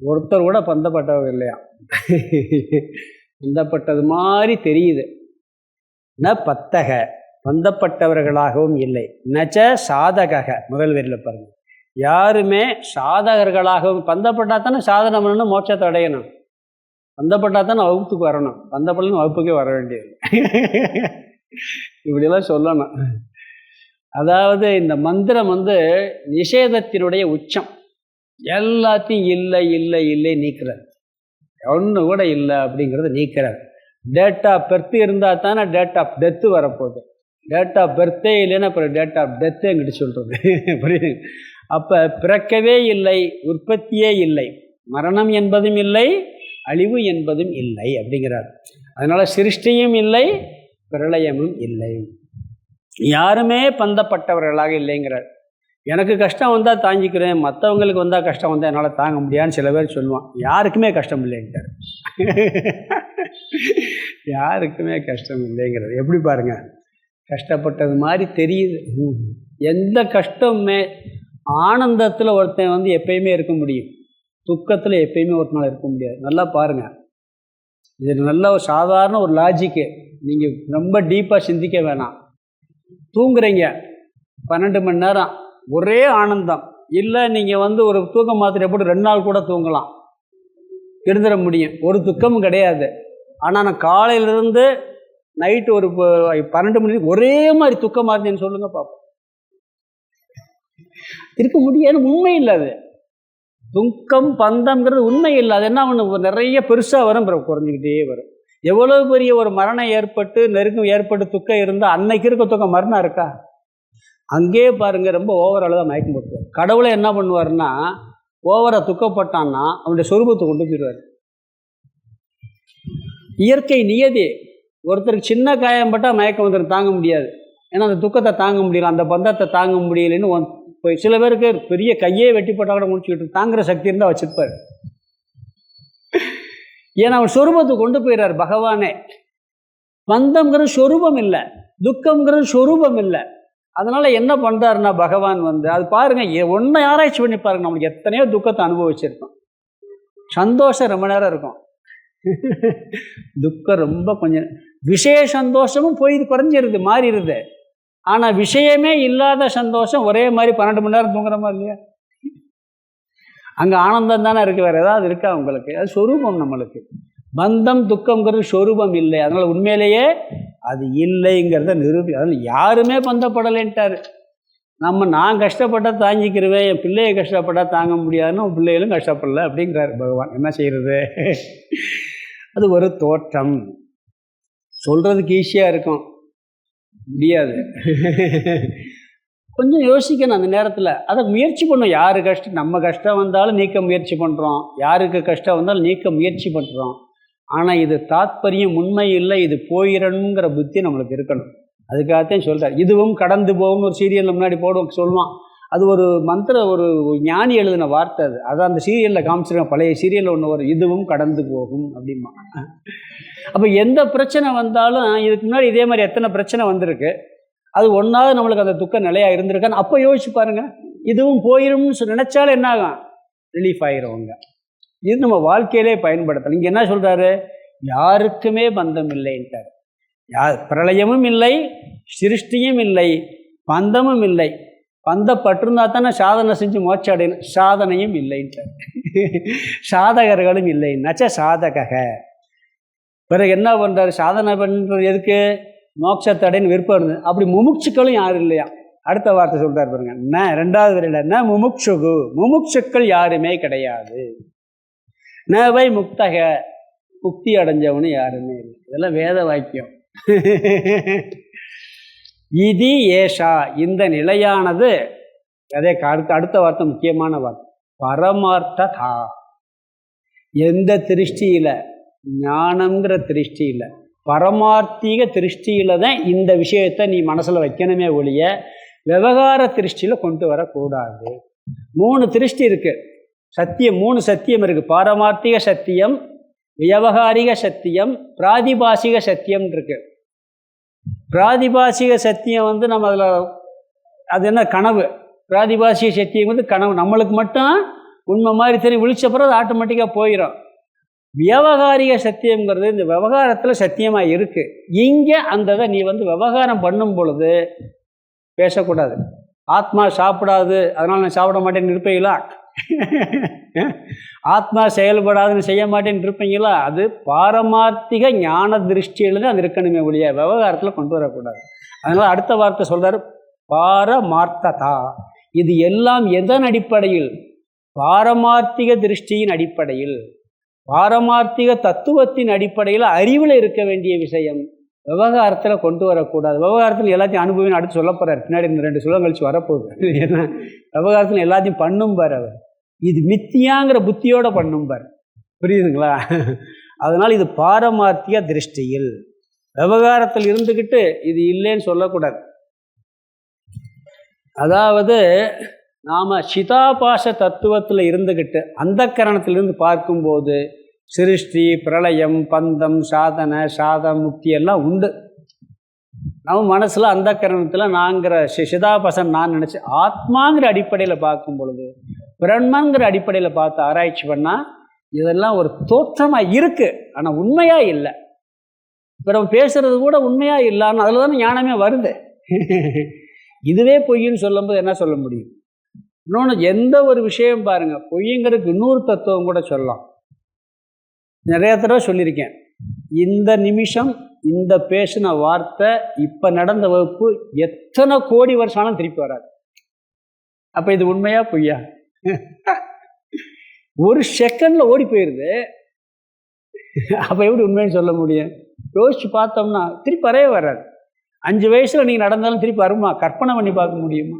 ஒருத்தர் கூட பந்தப்பட்டவர் இல்லையா. பந்தப்பட்டது மாதிரி தெரியுது. ந பத்தக பந்தப்பட்டவர்களாகவும் இல்லை. நச்ச சாதக முதல் வரியில் பாருங்க, யாருமே சாதகர்களாகவும் பந்தப்பட்டா தானே சாதனை பண்ணணும், மோட்சத்தை அடையணும். பந்தப்பட்டா தானே வகுப்புக்கு வரணும், பந்தப்படணும் வகுப்புக்கே வர வேண்டியது. இப்படிலாம் சொல்லணும். அதாவது இந்த மந்திரம் நிஷேதத்தினுடைய உச்சம். எல்லாத்தையும் இல்லை இல்லை இல்லை நீக்கிறார். ஒன்று கூட இல்லை அப்படிங்கிறத நீக்கிறார். டேட் ஆஃப் பர்த் இருந்தால் தானே டேட் ஆஃப் டெத்து வரப்போகுது. டேட் ஆஃப் பர்த்தே இல்லைன்னா அப்புறம் டேட் ஆஃப் டெத்தே எங்கிட்ட சொல்கிறது. புரியுது? அப்போ பிறக்கவே இல்லை, உற்பத்தியே இல்லை, மரணம் என்பதும் இல்லை, அழிவு என்பதும் இல்லை அப்படிங்கிறார். அதனால் சிருஷ்டியும் இல்லை, பிரளயமும் இல்லை, யாருமே பந்தப்பட்டவர்களாக இல்லைங்கிறார். எனக்கு கஷ்டம் வந்தால் தாங்கிக்கிறேன், மற்றவங்களுக்கு வந்தால் கஷ்டம் வந்தால் என்னால் தாங்க முடியாதுன்னு சில பேர் சொல்லுவான். யாருக்குமே கஷ்டம் இல்லைங்கிறார். யாருக்குமே கஷ்டம் இல்லைங்கிறார். எப்படி பாருங்க, கஷ்டப்பட்டது மாதிரி தெரியுது. எந்த கஷ்டமுமே ஆனந்தத்தில் ஒருத்தன் எப்பயுமே இருக்க முடியும், துக்கத்தில் எப்பயுமே ஒருத்தனால இருக்க முடியாது. நல்லா பாருங்கள், இது நல்ல ஒரு சாதாரண ஒரு லாஜிக்கு. நீங்கள் ரொம்ப டீப்பாக சிந்திக்க வேணாம். தூங்குறீங்க 12 மணி நேரம் ஒரே ஆனந்தம் இல்லை, நீங்கள் ஒரு தூக்க மாத்திரை போட்டு 2 நாள் கூட தூங்கலாம், இருந்துட முடியும், ஒரு துக்கமும் கிடையாது. ஆனால் நான் காலையிலேருந்து நைட்டு ஒரு 12 மணி ஒரே மாதிரி துக்கமாக இருந்தேன்னு சொல்லுங்கள் பார்ப்போம். இருக்க முடியாது, உண்மை இல்லை. அது துக்கம் பந்தம்ங்கிறது உண்மை இல்லை. அது என்ன ஒன்று நிறைய பெருசாக வரும், பிறகு குறைஞ்சிக்கிட்டே வரும். எவ்வளோ பெரிய ஒரு மரணம் ஏற்பட்டு நெருக்கம் ஏற்பட்டு துக்கம் இருந்தால் அன்னைக்கு இருக்க துக்கம் மரணம் இருக்கா? அங்கேயே பாருங்கள், ரொம்ப ஓவரால் தான் மயக்கம் போட்டுவார். கடவுளை என்ன பண்ணுவார்னா, ஓவராக துக்கப்பட்டான்னா அவனுடைய சொரூபத்தை கொண்டு போயிடுவார். இயற்கை நியதி. ஒருத்தருக்கு சின்ன காயம் பட்டால் மயக்கம் வந்துடும், தாங்க முடியாது. ஏன்னா அந்த துக்கத்தை தாங்க முடியல, அந்த பந்தத்தை தாங்க முடியலன்னு போய் சில பேருக்கு பெரிய கையே வெட்டி போட்டால் கூட முடிச்சுக்கிட்டு தாங்குகிற சக்தி இருந்தால் வச்சுருப்பார். ஏன்னா அவன் சொரூபத்தை கொண்டு போயிடுறார் பகவானே. பந்தம்ங்கிறது சொரூபம் இல்லை, துக்கம்ங்கிறது சொரூபம் இல்லை. அதனால் என்ன பண்ணுறாருன்னா பகவான் அது பாருங்கள், ஒன்றை ஆராய்ச்சி பண்ணி பாருங்கள். நம்மளுக்கு எத்தனையோ துக்கத்தை அனுபவிச்சிருக்கோம், சந்தோஷம் ரொம்ப நேரம் இருக்கும், துக்கம் ரொம்ப கொஞ்சம், விஷய சந்தோஷமும் போய் குறைஞ்சிருது, மாறிடுது. ஆனால் விஷயமே இல்லாத சந்தோஷம் ஒரே மாதிரி 12 மணி நேரம் தூங்குற மாதிரி இல்லையா? அங்கே ஆனந்தம் தானே இருக்குது, வேறு ஏதாவது இருக்கா உங்களுக்கு? அது சொரூபம். நம்மளுக்கு பந்தம் துக்கம்ங்கிறது சொரூபம் இல்லை. அதனால் உண்மையிலேயே அது இல்லைங்கிறத நிரூபி. அதனால் யாருமே பந்தப்படலைன்ட்டார். நான் கஷ்டப்பட்டால் தாங்கிக்கிறவேன், என் பிள்ளையை கஷ்டப்பட்டால் தாங்க முடியாதுன்னு உன் பிள்ளைகளும் கஷ்டப்படலை அப்படிங்கிறார் பகவான். என்ன செய்கிறது? அது ஒரு தோற்றம். சொல்கிறதுக்கு ஈஸியாக இருக்கும், முடியாது. கொஞ்சம் யோசிக்கணும் அந்த நேரத்தில். அதை முயற்சி பண்ணோம். யாரு கஷ்டம், நம்ம கஷ்டம் வந்தாலும் நீக்க முயற்சி பண்ணுறோம், யாருக்கு கஷ்டம் வந்தாலும் நீக்க முயற்சி பண்ணுறோம். ஆனால் இது தாத்பரியம் உண்மை இல்லை, இது போயிடணுங்கிற புத்தி நம்மளுக்கு இருக்கணும். அதுக்காகத்தான் சொல்கிறார். இதுவும் கடந்து போகும்னு ஒரு சீரியலில் முன்னாடி சொல்லுவான். அது ஒரு ஒரு ஞானி எழுதின வார்த்தை. அது அந்த சீரியலில் காமிச்சிருக்கேன். பழைய சீரியலில் ஒன்று வரும், இதுவும் கடந்து போகும் அப்படிமா. அப்போ எந்த பிரச்சனை வந்தாலும், இதுக்கு முன்னாடி இதே மாதிரி எத்தனை பிரச்சனை வந்திருக்கு, அது ஒன்றாவது நம்மளுக்கு அந்த துக்க நிலையாக இருந்திருக்கான்னு அப்போ யோசிச்சு பாருங்கள். இதுவும் போயிடும்னு நினச்சாலும் என்ன ஆகும்? ரிலீஃப் ஆகிருவாங்க. இது நம்ம வாழ்க்கையிலே பயன்படுத்தலாம். இங்கே என்ன சொல்கிறாரு? யாருக்குமே பந்தம் இல்லைன்ட்டார். பிரளயமும் இல்லை, சிருஷ்டியும் இல்லை, பந்தமும் இல்லை. பந்தப்பட்டிருந்தா தானே சாதனை செஞ்சு மோட்சம் அடையணும். சாதனையும் இல்லைன்ட்டார். சாதகர்களும் இல்லை. நச்ச சாதக. பிறகு என்ன பண்ணுறாரு? சாதனை பண்ணுறது எதுக்கு? மோட்சத்தடைன்னு விருப்பம் இருந்தது. அப்படி முமுட்சுக்களும் யாரும் இல்லையா? அடுத்த வார்த்தை சொல்கிறார் பாருங்க. ரெண்டாவது வரையில் ந முமுட்சுகு, முமுட்சுக்கள் யாருமே கிடையாது. நவை முக்தக, முக்தி அடைஞ்சவனு யாருமே இல்லை. இதெல்லாம் வேத வாக்கியம். இதி ஏஷா, இந்த நிலையானது. அதே அடுத்த வார்த்தை முக்கியமான வார்த்தை, பரமார்த்ததா. எந்த திருஷ்டியில்? ஞானங்கிற திருஷ்டியில், பரமார்த்திக திருஷ்டியில் தான் இந்த விஷயத்தை நீ மனசில் வைக்கணுமே ஒழிய விவகார திருஷ்டியில் கொண்டு வரக்கூடாது. 3 திருஷ்டி இருக்குது. சத்தியம் 3 சத்தியம் இருக்குது. பாரமார்த்திக சத்தியம், வியவகாரிக சத்தியம், பிராதிபாசிக சத்தியம் இருக்கு. பிராதிபாசிக சத்தியம் வந்து நம்ம அதில் அது என்ன கனவு. பிராதிபாசிக சத்தியம் வந்து கனவு, நம்மளுக்கு மட்டும் உண்மை மாதிரி தெரியும். விழிச்சப்பறம் அது ஆட்டோமேட்டிக்காக போயிடும். வியவகாரிக சத்தியங்கிறது இந்த விவகாரத்தில் சத்தியமாக இருக்குது. இங்கே அந்த இதை நீ வந்து விவகாரம் பண்ணும் பொழுது பேசக்கூடாது. ஆத்மா சாப்பிடாது அதனால் நான் சாப்பிட மாட்டேன்னு இருப்பீங்களா? ஆத்மா செயல்படாதுன்னு செய்ய மாட்டேன்னு இருப்பீங்களா? அது பாரமார்த்திக ஞான திருஷ்டியில் தான் அது இருக்கணுமே ஒழிய விவகாரத்தில் கொண்டு வரக்கூடாது. அதனால் அடுத்த வார்த்தை சொல்கிறார், பாரமார்த்ததா. இது எல்லாம் எதன் அடிப்படையில்? பாரமார்த்திக திருஷ்டியின் அடிப்படையில், பாரமார்த்திக தத்துவத்தின் அடிப்படையில் அறிவில் இருக்க வேண்டிய விஷயம் விவகாரத்தில் கொண்டு வரக்கூடாது. விவகாரத்தில் எல்லாத்தையும் அனுபவம் அடுத்து சொல்ல போகிறார். பின்னாடி இந்த 2 சொல்லம் கழிச்சு வரப்போகுது. ஏன்னா விவகாரத்தில் எல்லாத்தையும் பண்ணும்பார் அவர். இது மித்தியாங்கிற புத்தியோடு பண்ணும்பார். புரியுதுங்களா? அதனால் இது பாரமார்த்திக திருஷ்டியில், விவகாரத்தில் இருந்துக்கிட்டு இது இல்லைன்னு சொல்லக்கூடாது. அதாவது நாம் சிதாபாச தத்துவத்தில் இருந்துக்கிட்டு அந்த கரணத்திலிருந்து பார்க்கும்போது சிருஷ்டி, பிரளயம், பந்தம், சாதனை, சாதம், முக்தி எல்லாம் உண்டு. நம்ம மனசில் அந்த கரணத்தில் நாங்கிற சிதாபாசன் நான் நினச்சி ஆத்மாங்கிற அடிப்படையில் பார்க்கும் பொழுது, பிரம்மங்கிற அடிப்படையில் பார்த்து ஆராய்ச்சி பண்ணால் இதெல்லாம் ஒரு தோற்றமாக இருக்குது, ஆனால் உண்மையாக இல்லை. இப்போ நம்ம பேசுகிறது கூட உண்மையாக இல்லைன்னு அதில் தானே ஞானமே வருது. இதுவே பொய்ன்னு சொல்லும்போது என்ன சொல்ல முடியும்? இன்னொன்று, எந்த ஒரு விஷயம் பாருங்கள், பொய்ங்கிறதுக்கு இன்னொரு தத்துவம் கூட சொல்லலாம். நிறைய தடவை சொல்லியிருக்கேன். இந்த நிமிஷம் இந்த பேசின வார்த்தை இப்போ நடந்த வகுப்பு எத்தனை கோடி வருஷம் ஆனாலும் திருப்பி வராது. அப்போ இது உண்மையா பொய்யா? ஒரு செகண்டில் ஓடி போயிடுது. அப்போ எப்படி உண்மைன்னு சொல்ல முடியும்? யோசிச்சு பார்த்தோம்னா திருப்பி வரவே வராது. 5 வயசில் நீங்கள் நடந்தாலும் திருப்பி வருமா? கற்பனை பண்ணி பார்க்க முடியுமா?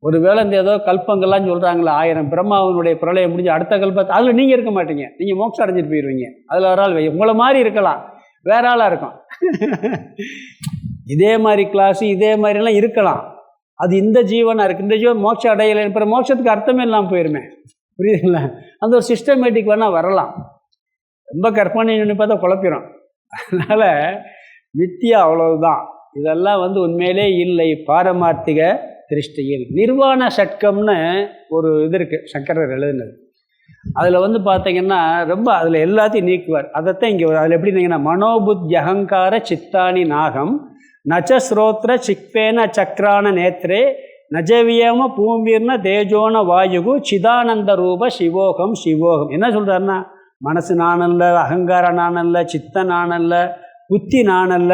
ஒரு வேளை இந்த ஏதோ கல்பங்கள்லாம் சொல்கிறாங்களா, 1000 பிரம்மாவனுடைய பிரளயம் முடிஞ்சு அடுத்த கல்பத்தை அதில் நீங்கள் இருக்க மாட்டீங்க, நீங்கள் மோட்சம் அடைஞ்சிட்டு போயிடுவீங்க. அதில் ஒரு ஆள் உங்களை மாதிரி இருக்கலாம், வேற ஆளாக இருக்கும். இதே மாதிரி கிளாஸு இதே மாதிரிலாம் இருக்கலாம். அது இந்த ஜீவனாக இருக்குது. இந்த ஜீவன் மோட்சம் அடையலை, இப்போ மோட்சத்துக்கு அர்த்தமே இல்லாமல் போயிருமே. புரியுதுங்களா? அந்த ஒரு சிஸ்டமேட்டிக் வேணால் வரலாம். ரொம்ப கற்பனை பண்ணி பார்த்தா குழப்பிடும். அதனால் மித்தியா அவ்வளவுதான். இதெல்லாம் வந்து உண்மையிலே இல்லை பாரமார்த்திக திருஷ்டியில். நிர்வாண சட்கம்னு ஒரு இது இருக்குது, சங்கரர் எழுதுனது. அதில் வந்து பார்த்தீங்கன்னா ரொம்ப அதில் எல்லாத்தையும் நீக்குவார். அதைத்தான் இங்கே அதில் எப்படின்னா, மனோபுத்தி அகங்கார சித்தானி நாகம் நச்ச ஸ்ரோத்ர சிக்பேன சக்ரான நேத்ரே நஜவியம பூமிர்ன தேஜோன வாயுகு சிதானந்த ரூப சிவோகம் சிவோகம். என்ன சொல்கிறாருன்னா, மனசு நானல்ல, அகங்காரம் நானல்ல, சித்த நானல்ல, புத்தி நானல்ல,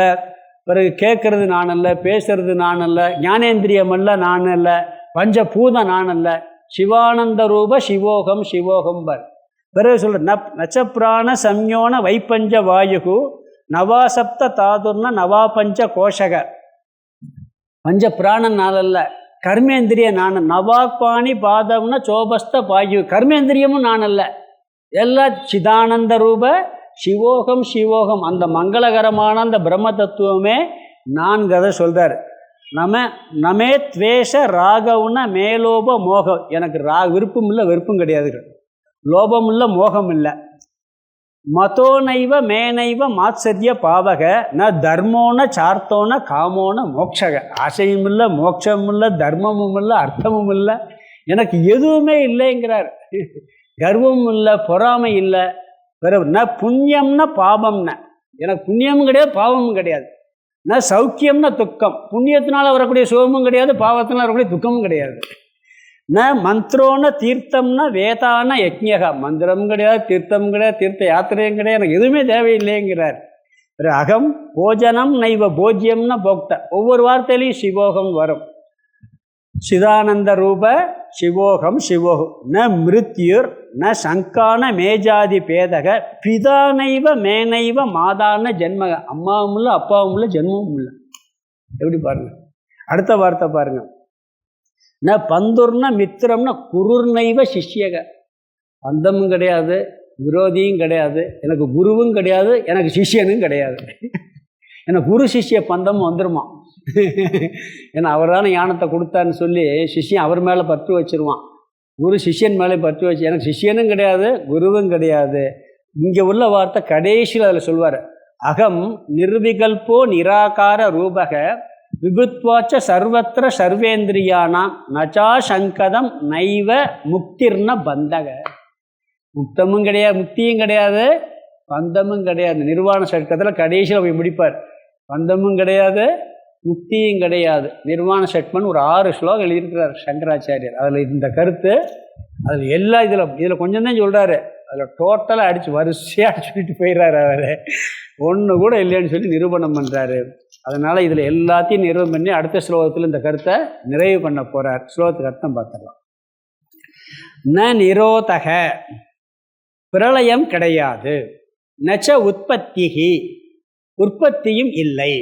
பிறகு கேட்கறது நானல்ல, பேசுறது நானல்ல, ஞானேந்திரியமல்ல நானல்ல, பஞ்சபூத நானல்ல, சிவானந்த ரூப சிவோகம் சிவோகம் பர். பிறகு சொல்ற நச்சப்பிராண சம்யோன வைப்பஞ்ச வாயுகு நவாசப்த தாதுர்ன நவாபஞ்ச கோஷக. பஞ்ச பிராணன் நானல்ல, கர்மேந்திரிய நானல். நவாக்பாணி பாதம்னா சோபஸ்த பாயு, கர்மேந்திரியமும் நானல்ல, எல்லாம் சிதானந்த ரூப சிவோகம் சிவோகம். அந்த மங்களகரமான அந்த பிரம்ம தத்துவமே நான் கதை சொல்கிறார். நமே துவேஷ ராகவுன மேலோப மோகம். எனக்கு விருப்பம் இல்லை, வெறுப்பும் கிடையாது, லோபம் இல்லை, மோகம் இல்லை. மதோனைவ மேனைவ மாத்சரிய பாவக ந தர்மோன சார்த்தோன காமோன மோட்சக. ஆசையும் இல்லை, மோட்சமும் இல்லை, தர்மமும் இல்லை, அர்த்தமும் இல்லை, எனக்கு எதுவுமே இல்லைங்கிறார். கர்வமும் இல்லை, பொறாமை இல்லை. பிறகு ந புண்ணியம்னா பாபம்னா, எனக்கு புண்ணியமும் கிடையாது, பாவமும் கிடையாது. ந சௌக்கியம்னா துக்கம், புண்ணியத்தினால் வரக்கூடிய சுகமும் கிடையாது, பாவத்தினால் வரக்கூடிய துக்கமும் கிடையாது. ந மந்திரோன தீர்த்தம்னா வேதான யஜ்ஞகா, மந்திரமும் கிடையாது, தீர்த்தமும் கிடையாது, தீர்த்த யாத்திரையும் கிடையாது, எனக்கு எதுவுமே தேவையில்லைங்கிறார். அகம் போஜனம் நைவ போஜ்யம்னா போக்த. ஒவ்வொரு வார்த்தையிலையும் சிவோகம் வரும். சிதானந்த ரூப சிவோகம் சிவோகம். ந மிருத்யுர் ந சங்கான மேஜாதி பேதக பிதானைவ மேனைவ மாதான ஜென்மக. அம்மாவும் இல்லை, அப்பாவும் இல்லை, ஜென்மமும் இல்லை. எப்படி பாருங்க, அடுத்த வார்த்தை பாருங்க. ந பந்துர்ன மித்திரம்னா குருர்னைவ சிஷ்யக. பந்தமும் கிடையாது, விரோதியும் கிடையாது, எனக்கு குருவும் கிடையாது, எனக்கு சிஷ்யனும் கிடையாது. ஏன்னா குரு சிஷ்ய பந்தமும் வந்துடுமா. ஏன்னா அவர் தானே ஞானத்தை கொடுத்தான்னு சொல்லி சிஷ்யன் அவர் மேலே பற்று வச்சிருவான். குரு சிஷ்யன் மேலே பற்று வச்சு எனக்கு சிஷ்யனும் கிடையாது, குருவும் கிடையாது. இங்கே உள்ள வார்த்தை கடைசியில் அதில் சொல்வார், அகம் நிர்விகல்போ நிராகார ரூபக விபுத்வாச்ச சர்வத்திர சர்வேந்திரியானாம் நச்சா சங்கதம் நைவ முக்திர்ன பந்தக. முக்தமும் கிடையாது, முக்தியும் கிடையாது, பந்தமும் கிடையாது. நிர்வாண சட்கத்தில் கடைசியில் போய் முடிப்பார். பந்தமும் கிடையாது, முக்தியும் கிடையாது. நிர்வாண சட்மன் ஒரு 6 ஸ்லோகம் எழுதியிருக்கிறார் சங்கராச்சாரியர். அதில் இந்த கருத்து அதில் எல்லா இதில் கொஞ்சம் தான் சொல்கிறாரு. அதில் டோட்டலாக அடித்து வரிசையாக சொல்லிட்டு போயிடுறாரு. அவர் ஒன்று கூட இல்லைன்னு சொல்லி நிரூபணம் பண்ணுறாரு. அதனால் இதில் எல்லாத்தையும் நிரூபணம் பண்ணி அடுத்த ஸ்லோகத்தில் இந்த கருத்தை நிறைவு பண்ண போகிறார். ஸ்லோகத்துக்கு அர்த்தம் பார்த்துடலாம். ந நிரோதக, பிரளயம் கிடையாது. நச்ச உற்பத்திகி, உற்பத்தியும் இல்லை.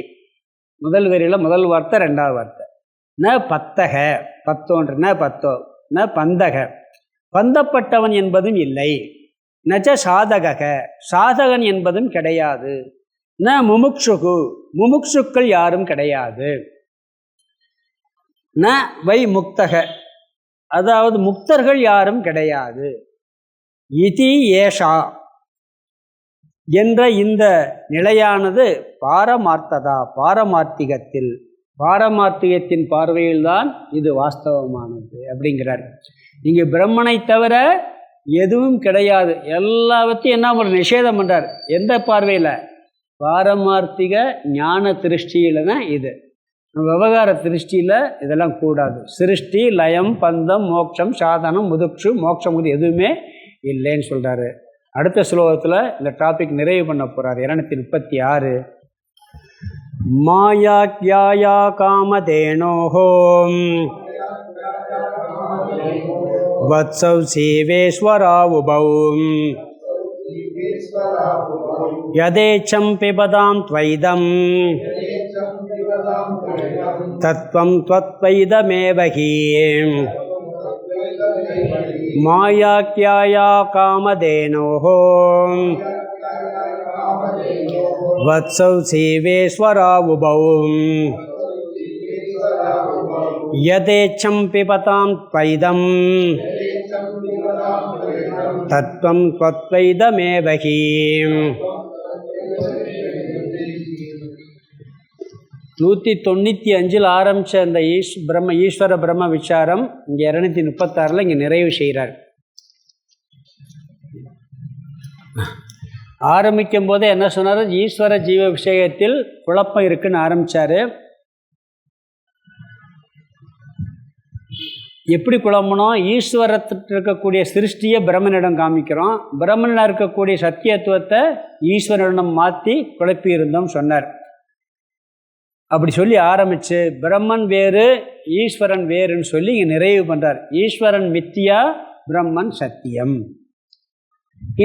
முதல் வரியில் முதல் வார்த்தை, ரெண்டாவது வார்த்தை. ந பத்தக, பத்தோன்று, ந பத்தோ, ந பந்தக, பந்தப்பட்டவன் என்பதும் இல்லை. நச்ச சாதக, சாதகன் என்பதும் கிடையாது. ந முமுக்ஷுகு, முமுக்ஷுக்கள் யாரும் கிடையாது. ந வை முக்தக, அதாவது முக்தர்கள் யாரும் கிடையாது. இதி ஏஷா என்ற இந்த நிலையானது பாரமார்த்ததா, பாரமார்த்திகத்தில், பாரமார்த்திகத்தின் பார்வையில்தான் இது வாஸ்தவமானது அப்படிங்கிறார். இங்கே பிரம்மனை தவிர எதுவும் கிடையாது, எல்லாவற்றையும் என்ன ஒரு நிஷேதம் பண்ணுறார். எந்த பார்வையில்? பாரமார்த்திக ஞான திருஷ்டியில் தான் இது. விவகார திருஷ்டியில் இதெல்லாம் கூடாது. சிருஷ்டி, லயம், பந்தம், மோட்சம், சாதனம், முதுக்ஷு, மோட்சம் எதுவுமே இல்லைன்னு சொல்கிறாரு. அடுத்த ஸ்லோகத்தில் இந்த டாபிக் நிறைவு பண்ண போகிறார். 236. மாயாக்யாயா காமதேனோஹோம் வத்சௌ சீவேஸ்வராவுபௌ யதேச்சம் பிபதாம் த்வைதம் தத்வம் த்வத்வைதமேவஹி மாயாக்யாயா காமதேனோஹோம் வத்சௌ சீவேஸ்வராவுபௌ யதேச்சம் பிபதாம் த்வைதம் தத்வம் த்வத்வைதமேவஹி. 195 ஆரம்பித்த அந்த ஈஸ்வர பிரம்ம விசாரம் இங்கே 236 இங்கே நிறைவு செய்கிறார். ஆரம்பிக்கும் போதே என்ன சொன்னார்? ஈஸ்வர ஜீவ விஷயத்தில் குழப்பம் இருக்குன்னு ஆரம்பித்தார். எப்படி குழம்பணும்? ஈஸ்வரத்தில் இருக்கக்கூடிய சிருஷ்டியை பிரம்மனிடம் காமிக்கிறோம், பிரம்மனிடம் இருக்கக்கூடிய சத்தியத்துவத்தை ஈஸ்வரனிடம் மாற்றி குழப்பி இருந்தோம் சொன்னார். அப்படி சொல்லி ஆரம்பித்து பிரம்மன் வேறு ஈஸ்வரன் வேறுன்னு சொல்லி இங்கே நிறைவு பண்ணுறார். ஈஸ்வரன் மித்தியா, பிரம்மன் சத்தியம்.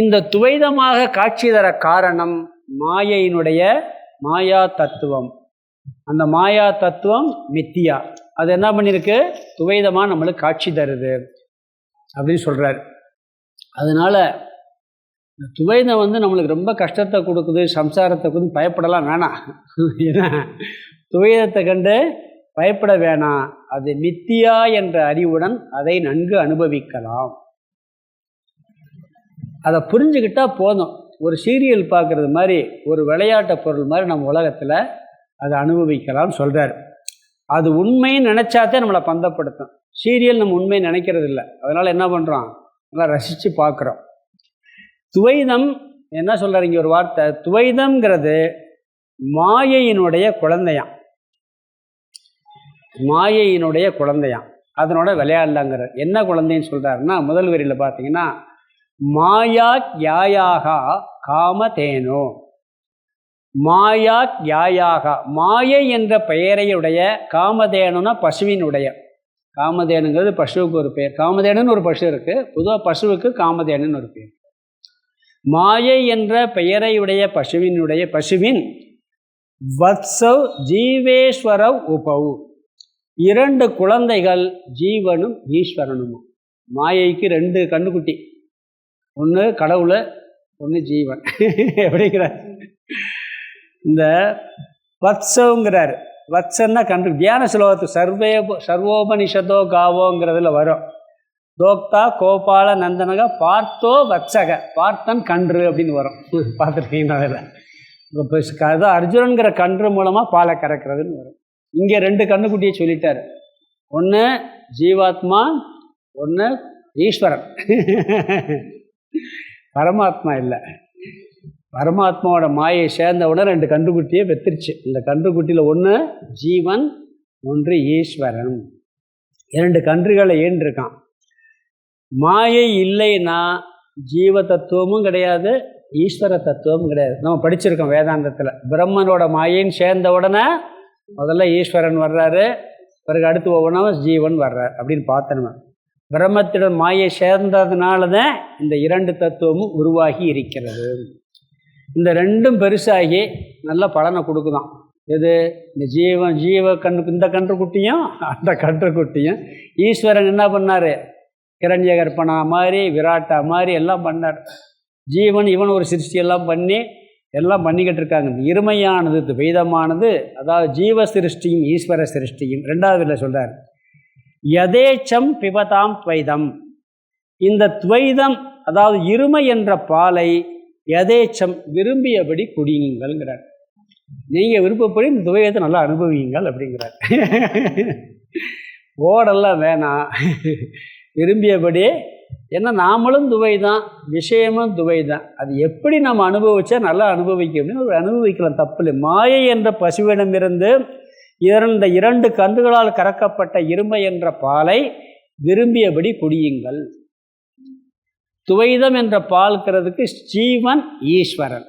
இந்த துவைதமாக காட்சி தர காரணம் மாயையினுடைய மாயா தத்துவம். அந்த மாயா தத்துவம் மித்தியா, அது என்ன பண்ணியிருக்கு? துவைதமாக நம்மளுக்கு காட்சி தருது அப்படின்னு சொல்கிறார். அதனால் துவைதம் நம்மளுக்கு ரொம்ப கஷ்டத்தை கொடுக்குது, சம்சாரத்தை கொடுத்து பயப்படலாம் வேணாம். ஏன்னா துவைதத்தை கண்டு பயப்பட வேணாம். அது மித்தியா என்ற அறிவுடன் அதை நன்கு அனுபவிக்கலாம். அதை புரிஞ்சுக்கிட்டால் போதும். ஒரு சீரியல் பார்க்குறது மாதிரி, ஒரு விளையாட்டு பொருள் மாதிரி நம்ம உலகத்தில் அதை அனுபவிக்கலாம்னு சொல்கிறார். அது உண்மைன்னு நினச்சாத்தே நம்மளை பந்தப்படுத்தும். சீரியல் நம்ம உண்மை நினைக்கிறது இல்லை. அதனால் என்ன பண்ணுறோம்? நல்லா ரசித்து பார்க்குறோம். துவைதம் என்ன சொல்கிறார் இங்கே ஒரு வார்த்தை? துவைதம்ங்கிறது மாயையினுடைய குழந்தையாம், மாயையினுடைய குழந்தையாம். அதனோட விளையாடலாங்கிறார். என்ன குழந்தைன்னு சொல்கிறாருன்னா, முதல் வரியில் பார்த்தீங்கன்னா, மாயா க்யாயாக காமதேனோ. மாயா க்யாயாக, மாயை என்ற பெயரையுடைய, காமதேனுனா பசுவினுடைய. காமதேனுங்கிறது பசுவுக்கு ஒரு பெயர். காமதேனுன்னு ஒரு பசு இருக்குது. பொதுவாக பசுவுக்கு காமதேனுன்னு ஒரு பெயர். மாயை என்ற பெயரையுடைய பசுவின் வத்சவ் ஜீவேஸ்வரவ் உபௌ, 2 குழந்தைகள் ஜீவனும் ஈஸ்வரனும். மாயைக்கு 2 கண்ணுக்குட்டி, ஒன்று கடவுள், ஒன்று ஜீவன். எப்படிங்கிறார்? இந்த வத்சங்கிறார். வத்சன்னா கன்று. தியான ஸ்லோகத்து சர்வோபனிஷதோ காவோங்கிறதுல வரும். தோக்தா கோபால நந்தனக பார்த்தோ வத்சக, பார்த்தன் கன்று அப்படின்னு வரும். பார்த்துருக்கீங்கன்னா அதில் இப்போ அதான் அர்ஜுனங்கிற கன்று மூலமாக பாலை கறக்கிறதுன்னு வரும். இங்கே 2 கண்ணுக்குட்டியை சொல்லிட்டார். ஒன்று ஜீவாத்மா, ஒன்று ஈஸ்வரன். பரமாத்மா இல்லை. பரமாத்மாவோட மாயை சேர்ந்த உடனே 2 கன்றுக்குட்டியை பெற்றுருச்சு. இந்த கன்றுக்குட்டியில் ஒன்று ஜீவன், ஒன்று ஈஸ்வரன். 2 கன்றுகளை ஏன்றிருக்கான். மாயை இல்லைன்னா ஜீவ தத்துவமும் கிடையாது, ஈஸ்வர தத்துவமும் கிடையாது. நம்ம படிச்சிருக்கோம் வேதாந்தத்தில். பிரம்மனோட மாயைன்னு சேர்ந்த உடனே முதல்ல ஈஸ்வரன் வர்றாரு, பிறகு அடுத்து ஒவ்வொன்றும் ஜீவன் வர்றார் அப்படின்னு பார்த்தோம். பிரம்மத்திடம் மாயை சேர்ந்ததுனால தான் இந்த 2 தத்துவமும் உருவாகி இருக்கிறது. இந்த 2ம் பெருசாகி நல்ல பலனை கொடுக்குதான். எது? இந்த இந்த கன்றுக்குட்டியும் அந்த கன்றுக்குட்டியும். ஈஸ்வரன் என்ன பண்ணார்? கிரண்ய கற்பனா மாதிரி, விராட்டா மாதிரி எல்லாம் பண்ணார். ஜீவன் இவன் ஒரு சிருஷ்டியெல்லாம் பண்ணி எல்லாம் பண்ணிக்கிட்டு இருக்காங்க. இந்த இருமையானது துவைதமானது, அதாவது ஜீவ சிருஷ்டியும் ஈஸ்வர சிருஷ்டியும். 2வது சொல்கிறார், யதேச்சம் பிபதாம் துவைதம். இந்த துவைதம் அதாவது இருமை என்ற பாலை யதேச்சம் விரும்பியபடி குடியுங்கள்ங்கிறார். நீங்கள் விருப்பப்படி இந்த துவைதத்தை நல்லா அனுபவியுங்கள் அப்படிங்கிறார். ஓடெல்லாம் வேணாம், விரும்பியபடி. ஏன்னா நாமளும் துவை தான், விஷயமும் துவை தான். அது எப்படி நம்ம அனுபவிச்சா நல்லா அனுபவிக்க அப்படின்னு அனுபவிக்கலாம், தப்பில்லை. மாயை என்ற பசுவிடமிருந்து இந்த 2 கன்றுகளால் கறக்கப்பட்ட இருமை என்ற பாலை விரும்பியபடி குடியுங்கள். துவைதம் என்ற பால்கிறதுக்கு ஜீவன் ஈஸ்வரன்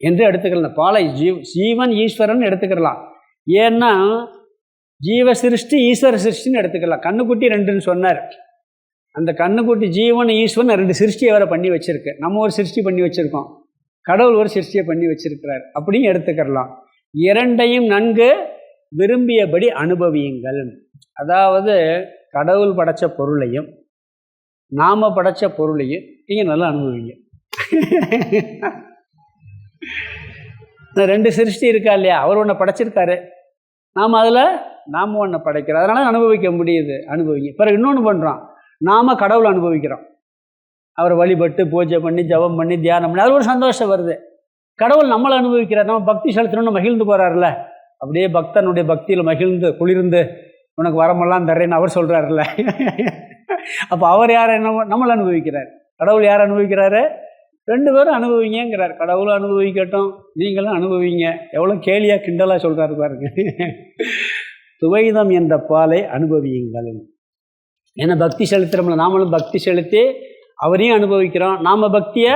என்று எடுத்துக்கலாம். பாலை ஜீவன் ஈஸ்வரன் எடுத்துக்கலாம். ஏன்னா ஜீவ சிருஷ்டி ஈஸ்வர சிருஷ்டின்னு எடுத்துக்கலாம். கண்ணுக்குட்டி 2ன்னு சொன்னார். அந்த கண்ணுக்குட்டி ஜீவன் ஈஸ்வரன் 2 சிருஷ்டியை வேறு பண்ணி வச்சுருக்கு. நம்ம ஒரு சிருஷ்டி பண்ணி வச்சுருக்கோம், கடவுள் ஒரு சிருஷ்டியை பண்ணி வச்சிருக்கிறார். அப்படியும் எடுத்துக்கலாம். 2ஐயும் நன்கு விரும்பியபடி அனுபவியுங்கள். அதாவது கடவுள் படைத்த பொருளையும் நாம் படைத்த பொருளையும் நீங்கள் நல்லா அனுபவிங்க. இந்த 2 சிருஷ்டி இருக்கா இல்லையா? அவர் ஒன்றை படைச்சிருக்காரு, நாம் ஒன்றை படைக்கிறோம், அதனால அனுபவிக்க முடியுது, அனுபவிங்க. பிறகு இன்னொன்று பண்ணுறோம், நாம் கடவுளை அனுபவிக்கிறோம். அவரை வழிபட்டு பூஜை பண்ணி ஜபம் பண்ணி தியானம் பண்ணி அது ஒரு சந்தோஷம் வருது. கடவுள் நம்மளை அனுபவிக்கிறார். நம்ம பக்தி செலுத்தணும்னு மகிழ்ந்து போகிறார்ல, அப்படியே பக்தனுடைய பக்தியில் மகிழ்ந்து குளிர்ந்து உனக்கு வரமெல்லாம் தர்றேன்னு அவர் சொல்கிறாருல்ல. அப்போ அவர் யாரை நம்மளை அனுபவிக்கிறார், கடவுள் யாரை அனுபவிக்கிறாரு? 2 பேரும் அனுபவிங்கிறார். கடவுளும் அனுபவிக்கட்டும், நீங்களும் அனுபவிங்க. எவ்வளோ கேலியாக கிண்டலாக சொல்கிறாரு பாருங்க. துவைதம் என்ற பாலை அனுபவியுங்கள். ஏன்னா பக்தி செலுத்துகிறோம்ல, நாமளும் பக்தி செலுத்தி அவரையும் அனுபவிக்கிறோம், நாம் பக்தியை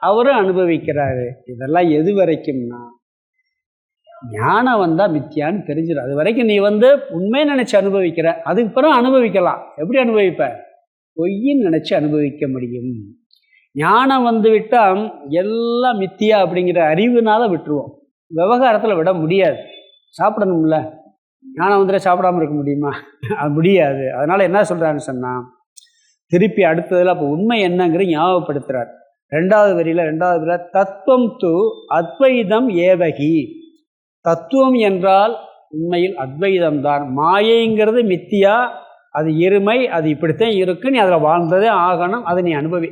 அவரும் அனுபவிக்கிறாரு. இதெல்லாம் எது வரைக்கும்னா ஞானம் வந்தால் மித்தியான்னு தெரிஞ்சிடும். அது வரைக்கும் நீ உண்மையை நினச்சி அனுபவிக்கிற, அதுக்கப்புறம் அனுபவிக்கலாம். எப்படி அனுபவிப்ப? பொய்ன்னு நினச்சி அனுபவிக்க முடியும். ஞானம் விட்டால் எல்லாம் மித்தியா அப்படிங்கிற அறிவுனால விட்டுருவோம், விவகாரத்தில் விட முடியாது. சாப்பிடணும்ல, ஞானம் சாப்பிடாமல் இருக்க முடியுமா? அது முடியாது. அதனால் என்ன சொல்கிறான்னு சொன்னால், திருப்பி அடுத்ததில் அப்போ உண்மை என்னங்கிற ஞாபகப்படுத்துகிறார். 2வது வரியில் தத்துவம் து அத்வைதம் ஏவகி. தத்துவம் என்றால் உண்மையில் அத்வைதம்தான். மாயைங்கிறது மித்தியா, அது இருமை, அது இப்படித்தான் இருக்கு, நீ அதில் வாழ்ந்ததே ஆகணும், அதை நீ அனுபவி.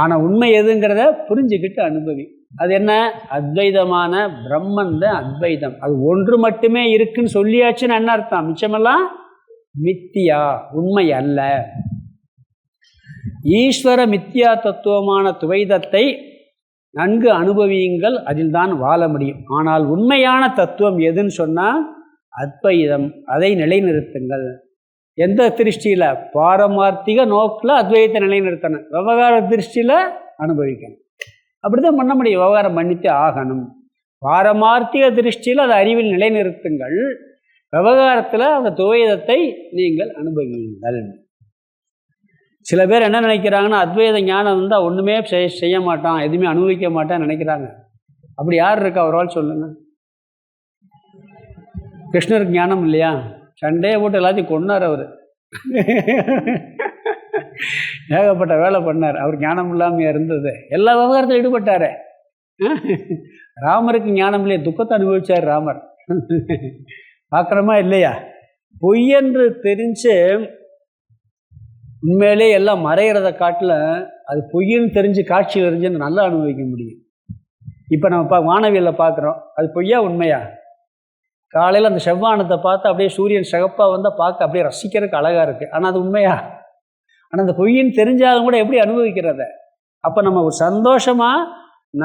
ஆனால் உண்மை எதுங்கிறத புரிஞ்சுக்கிட்டு அனுபவி. அது என்ன? அத்வைதமான பிரம்மன் தான் அத்வைதம். அது ஒன்று மட்டுமே இருக்குன்னு சொல்லியாச்சுன்னு என்ன அர்த்தம்? மிச்சமெல்லாம் மித்தியா, உண்மை அல்ல. ஈஸ்வர மித்தியா தத்துவமான துவைதத்தை நன்கு அனுபவியுங்கள், அதில் தான் வாழ முடியும். ஆனால் உண்மையான தத்துவம் எதுன்னு சொன்னால் அத்வைதம், அதை நிலைநிறுத்துங்கள். எந்த திருஷ்டியில்? பாரமார்த்திக நோக்கில் அத்வைதத்தை நிலைநிறுத்தணும், விவகார திருஷ்டியில் அனுபவிக்கணும். அப்படி தான் பண்ண முடியும், விவகாரம் பண்ணிட்டு ஆகணும். பாரமார்த்திக திருஷ்டியில் அதை அறிவில் நிலைநிறுத்துங்கள், விவகாரத்தில் அந்த துவைதத்தை நீங்கள் அனுபவியுங்கள். சில பேர் என்ன நினைக்கிறாங்கன்னா, அத்வைத ஞானம் வந்தால் ஒன்றுமே செய்ய மாட்டான், எதுவுமே அனுபவிக்க மாட்டான்னு நினைக்கிறாங்க. அப்படி யார் இருக்கா? அவரால் சொல்லுங்க. கிருஷ்ணருக்கு ஞானம் இல்லையா? சண்டையை போட்டு எல்லாத்தையும் கொண்டார் அவர். ஏகப்பட்ட வேலை பண்ணார். அவர் ஞானம் இல்லாமல் இருந்தது, எல்லா விவகாரத்திலும் ஈடுபட்டார். ராமருக்கு ஞானம் இல்லையா, துக்கத்தை அனுபவிச்சார் ராமர். பார்க்குறோமா இல்லையா? பொய்யென்று தெரிஞ்சு உண்மையிலே எல்லாம் மறைகிறத காட்டில் அது பொய்ன்னு தெரிஞ்சு காட்சியில் இருந்துச்சு நல்லா அனுபவிக்க முடியும். இப்போ நம்ம வானவியலில் பார்க்குறோம், அது பொய்யா உண்மையா? காலையில் அந்த செவ்வானத்தை பார்த்து அப்படியே சூரியன் சிகப்பாக வந்தால் பார்க்க அப்படியே ரசிக்கிறதுக்கு அழகாக இருக்குது. ஆனால் அது உண்மையா? ஆனால் அந்த பொய்ன்னு தெரிஞ்சாலும் கூட எப்படி அனுபவிக்கிறத? அப்போ நம்ம ஒரு சந்தோஷமாக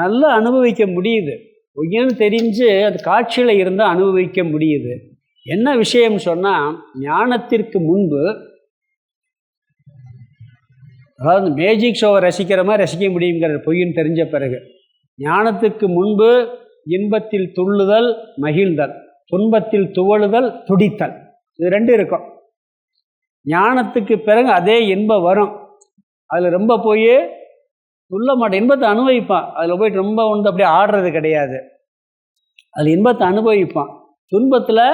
நல்லா அனுபவிக்க முடியுது. பொய்ன்னு தெரிஞ்சு அது காட்சியில் இருந்தால் அனுபவிக்க முடியுது. என்ன விஷயம்னு சொன்னால், ஞானத்திற்கு முன்பு, அதாவது மேஜிக் ஷோவை ரசிக்கிற மாதிரி ரசிக்க முடியுங்கிறது பொய்ன்னு தெரிஞ்ச பிறகு. ஞானத்துக்கு முன்பு இன்பத்தில் துள்ளுதல் மகிழ்ந்தல், துன்பத்தில் துவழுதல் துடித்தல், இது ரெண்டு இருக்கும். ஞானத்துக்கு பிறகு அதே இன்பம் வரும், அதில் ரொம்ப போய் துள்ள மாட்டேன், இன்பத்தை அனுபவிப்பான். அதில் போயிட்டு ரொம்ப வந்து அப்படியே ஆடுறது கிடையாது, அதில் இன்பத்தை அனுபவிப்பான். துன்பத்தில்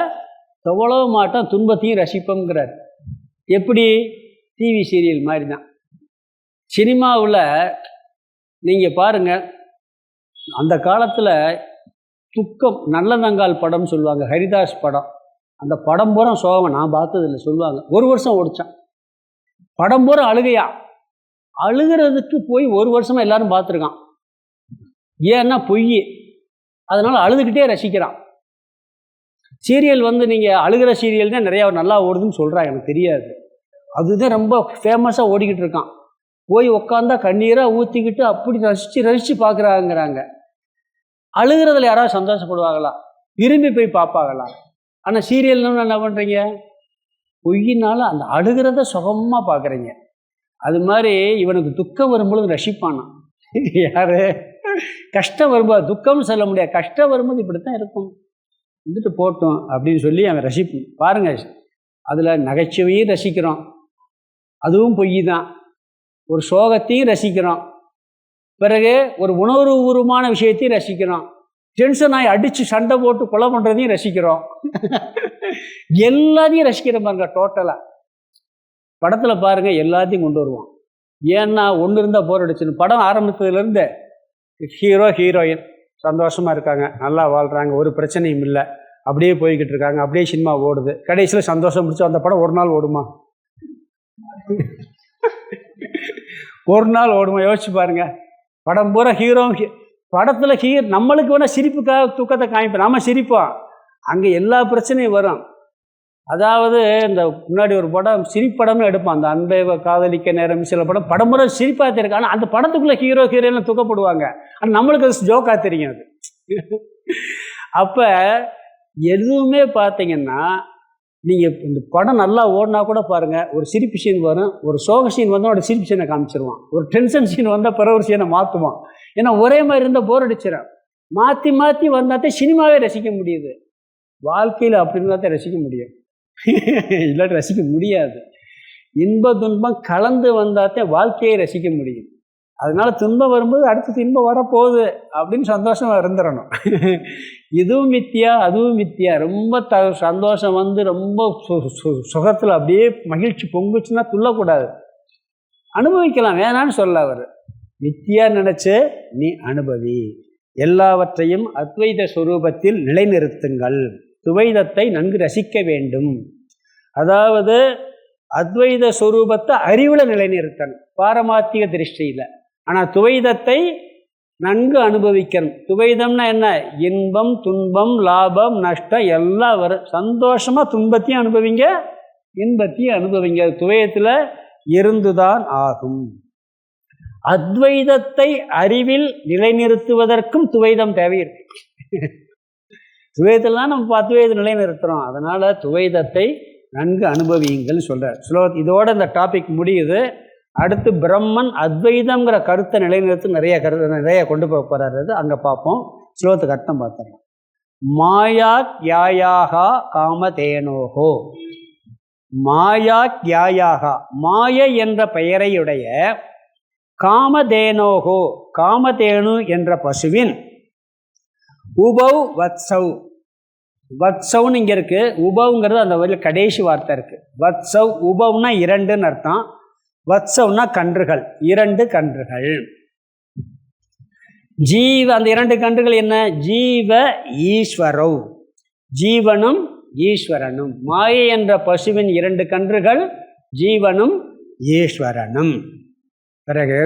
துவளவ மாட்டான், துன்பத்தையும் ரசிப்போங்கிறார். எப்படி? டிவி சீரியல் மாதிரி தான். சினிமாவில் நீங்கள் பாருங்கள், அந்த காலத்தில் துக்கம், நல்லதங்கால் படம் சொல்லுவாங்க, ஹரிதாஸ் படம். அந்த படம் பூரா சோகம், நான் பார்த்ததில்லை, சொல்லுவாங்க 1 வருஷம் ஓடிச்சான். படம் பூரா அழுகையா, அழுகிறதுக்கு போய் 1 வருஷமாக எல்லாரும் பார்த்துருக்கான். ஏன்னா பொய், அதனால் அழுதுகிட்டே ரசிக்கிறான். சீரியல் வந்து நீங்கள் அழுகிற சீரியல் தான் நிறையா நல்லா ஓடுதுன்னு சொல்கிறாங்க, எனக்கு தெரியாது. அதுதான் ரொம்ப ஃபேமஸாக ஓடிக்கிட்டு இருக்கான். போய் உட்காந்தா கண்ணீராக ஊற்றிக்கிட்டு அப்படி ரசித்து பார்க்குறாங்கிறாங்க. அழுகிறதுல யாராவது சந்தோஷப்படுவாங்களா? விரும்பி போய் பார்ப்பாங்களா? ஆனால் சீரியல்னு என்ன பண்ணுறீங்க? பொய்யினால அந்த அழுகிறத சுகமாக பார்க்குறீங்க. அது மாதிரி இவனுக்கு துக்கம் வரும்பொழுது ரசிப்பானா? யார்? கஷ்டம் வரும்போது, துக்கம்னு சொல்ல முடியாது, கஷ்டம் வரும்போது இப்படித்தான் இருக்கும், வந்துட்டு போட்டோம் அப்படின்னு சொல்லி அவன் ரசிப்பான். பாருங்கள், அதில் நகைச்சுவையும் ரசிக்கிறோம், அதுவும் பொய் தான். ஒரு சோகத்தையும் ரசிக்கிறோம், பிறகு ஒரு உணர்வுபூர்வமான விஷயத்தையும் ரசிக்கிறோம், டென்ஷன் ஆகி அடித்து சண்டை போட்டு கொலை பண்ணுறதையும் ரசிக்கிறோம். எல்லாத்தையும் ரசிக்கிற பாருங்க. டோட்டலாக படத்தில் பாருங்கள், எல்லாத்தையும் கொண்டு வருவான். ஏன்னா ஒன்று இருந்தால் போர் அடிச்சுன்னு. படம் ஆரம்பித்ததுலேருந்து ஹீரோ ஹீரோயின் சந்தோஷமாக இருக்காங்க, நல்லா வாழ்கிறாங்க, ஒரு பிரச்சனையும் இல்லை, அப்படியே போய்கிட்டு இருக்காங்க, அப்படியே சினிமா ஓடுது. கடைசியில் சந்தோஷம் முடிச்சு அந்த படம் ஒரு நாள் ஓடுமா? ஒரு நாள் ஓடுமா? யோசிச்சு பாருங்க. படம் பூரா ஹீரோ, படத்தில் நம்மளுக்கு வேணால் சிரிப்புக்காக துக்கத்தை காமிப்போம், நாம் சிரிப்போம், அங்கே எல்லா பிரச்சனையும் வரும். அதாவது இந்த முன்னாடி ஒரு படம் சிரிப்படம்னு எடுப்பான், அந்த அன்பை காதலிக்க நேரம், சில படம் பூரா சிரிப்பாக தெரியும். ஆனால் அந்த படத்துக்குள்ளே ஹீரோ ஹீரோயின் துக்கப்படுவாங்க, ஆனால் நம்மளுக்கு அது ஜோக்காக தெரியும். அது அப்போ எதுவுமே பார்த்தீங்கன்னா, நீங்கள் இந்த படம் நல்லா ஓடினா கூட பாருங்கள், ஒரு சிரிப்பு சீன் வரும், ஒரு சோக சீன் வந்தால் ஒரு சிரிப்பு சீனை காமிச்சிருவான், ஒரு டென்ஷன் சீன் வந்தால் பிற ஒரு சீனை மாற்றுவான். ஏன்னா ஒரே மாதிரி இருந்தால் போர் அடிச்சிடும். மாற்றி மாற்றி வந்தாத்தே சினிமாவே ரசிக்க முடியுது. வாழ்க்கையில் அப்படி இருந்தால் ரசிக்க முடியும், இல்லாட்டி ரசிக்க முடியாது. இன்ப துன்பம் கலந்து வந்தாத்தே வாழ்க்கையை ரசிக்க முடியும். அதனால துன்பம் வரும்போது அடுத்து இன்பம் வரப்போகுது அப்படின்னு சந்தோஷமாக இருந்துடணும். இதுவும் மித்தியா அதுவும் மித்தியா. ரொம்ப சந்தோஷம் வந்து ரொம்ப சுகத்தில் அப்படியே மகிழ்ச்சி பொங்குச்சுன்னா துள்ளக்கூடாது, அனுபவிக்கலாம், வேணான்னு சொல்ல. அவர் மித்தியா நினச்சி நீ அனுபவி, எல்லாவற்றையும் அத்வைத ஸ்வரூபத்தில் நிலைநிறுத்துங்கள், துவைதத்தை நன்கு ரசிக்க வேண்டும். அதாவது அத்வைத ஸ்வரூபத்தை அறிவில் நிலைநிறுத்தணும், பாரமார்த்திக திருஷ்டியில். ஆனால் துவைதத்தை நன்கு அனுபவிக்கணும். துவைதம்னா என்ன? இன்பம் துன்பம் லாபம் நஷ்டம் எல்லாம் வரும். சந்தோஷமாக துன்பத்தையும் அனுபவிங்க, இன்பத்தையும் அனுபவிங்க. துவைதத்தில் இருந்துதான் ஆகும். அத்வைதத்தை அறிவில் நிலைநிறுத்துவதற்கும் துவைதம் தேவை இருக்கு. துவைதத்தில் தான் நம்ம அத்வைதத்தை நிலைநிறுத்துகிறோம். அதனால் துவைதத்தை நன்கு அனுபவியுங்கள் சொல்கிறார். இதோட இந்த டாபிக் முடியுது. அடுத்து பிரம்மன் அத்வைதங்கிற கருத்தை நிலைநிறுத்தி நிறைய கொண்டு போக போகிறாரு. அங்கே பார்ப்போம். ஸ்லோகத்துக்கு அர்த்தம் பார்த்துடலாம். மாயா கியாயாகா காமதேனோகோ. மாயா கியாயாகா, மாய என்ற பெயரையுடைய காமதேனோகோ, காமதேனு என்ற பசுவின் உபௌ வத்சவ். வத்சவ்னு இங்கே இருக்குது, உபவுங்கிறது அந்த வழியில் கடைசி வார்த்தை இருக்குது. வத்சவ் உபவுனா 2ன்னு அர்த்தம். வத்சம்னா கன்றுகள், 2 கன்றுகள். அந்த 2 கன்றுகள் என்ன? ஜீவ ஈஸ்வரவ், ஜீவனும் ஈஸ்வரனும். மாயை என்ற பசுவின் 2 கன்றுகள் ஜீவனும் ஈஸ்வரனும். பிறகு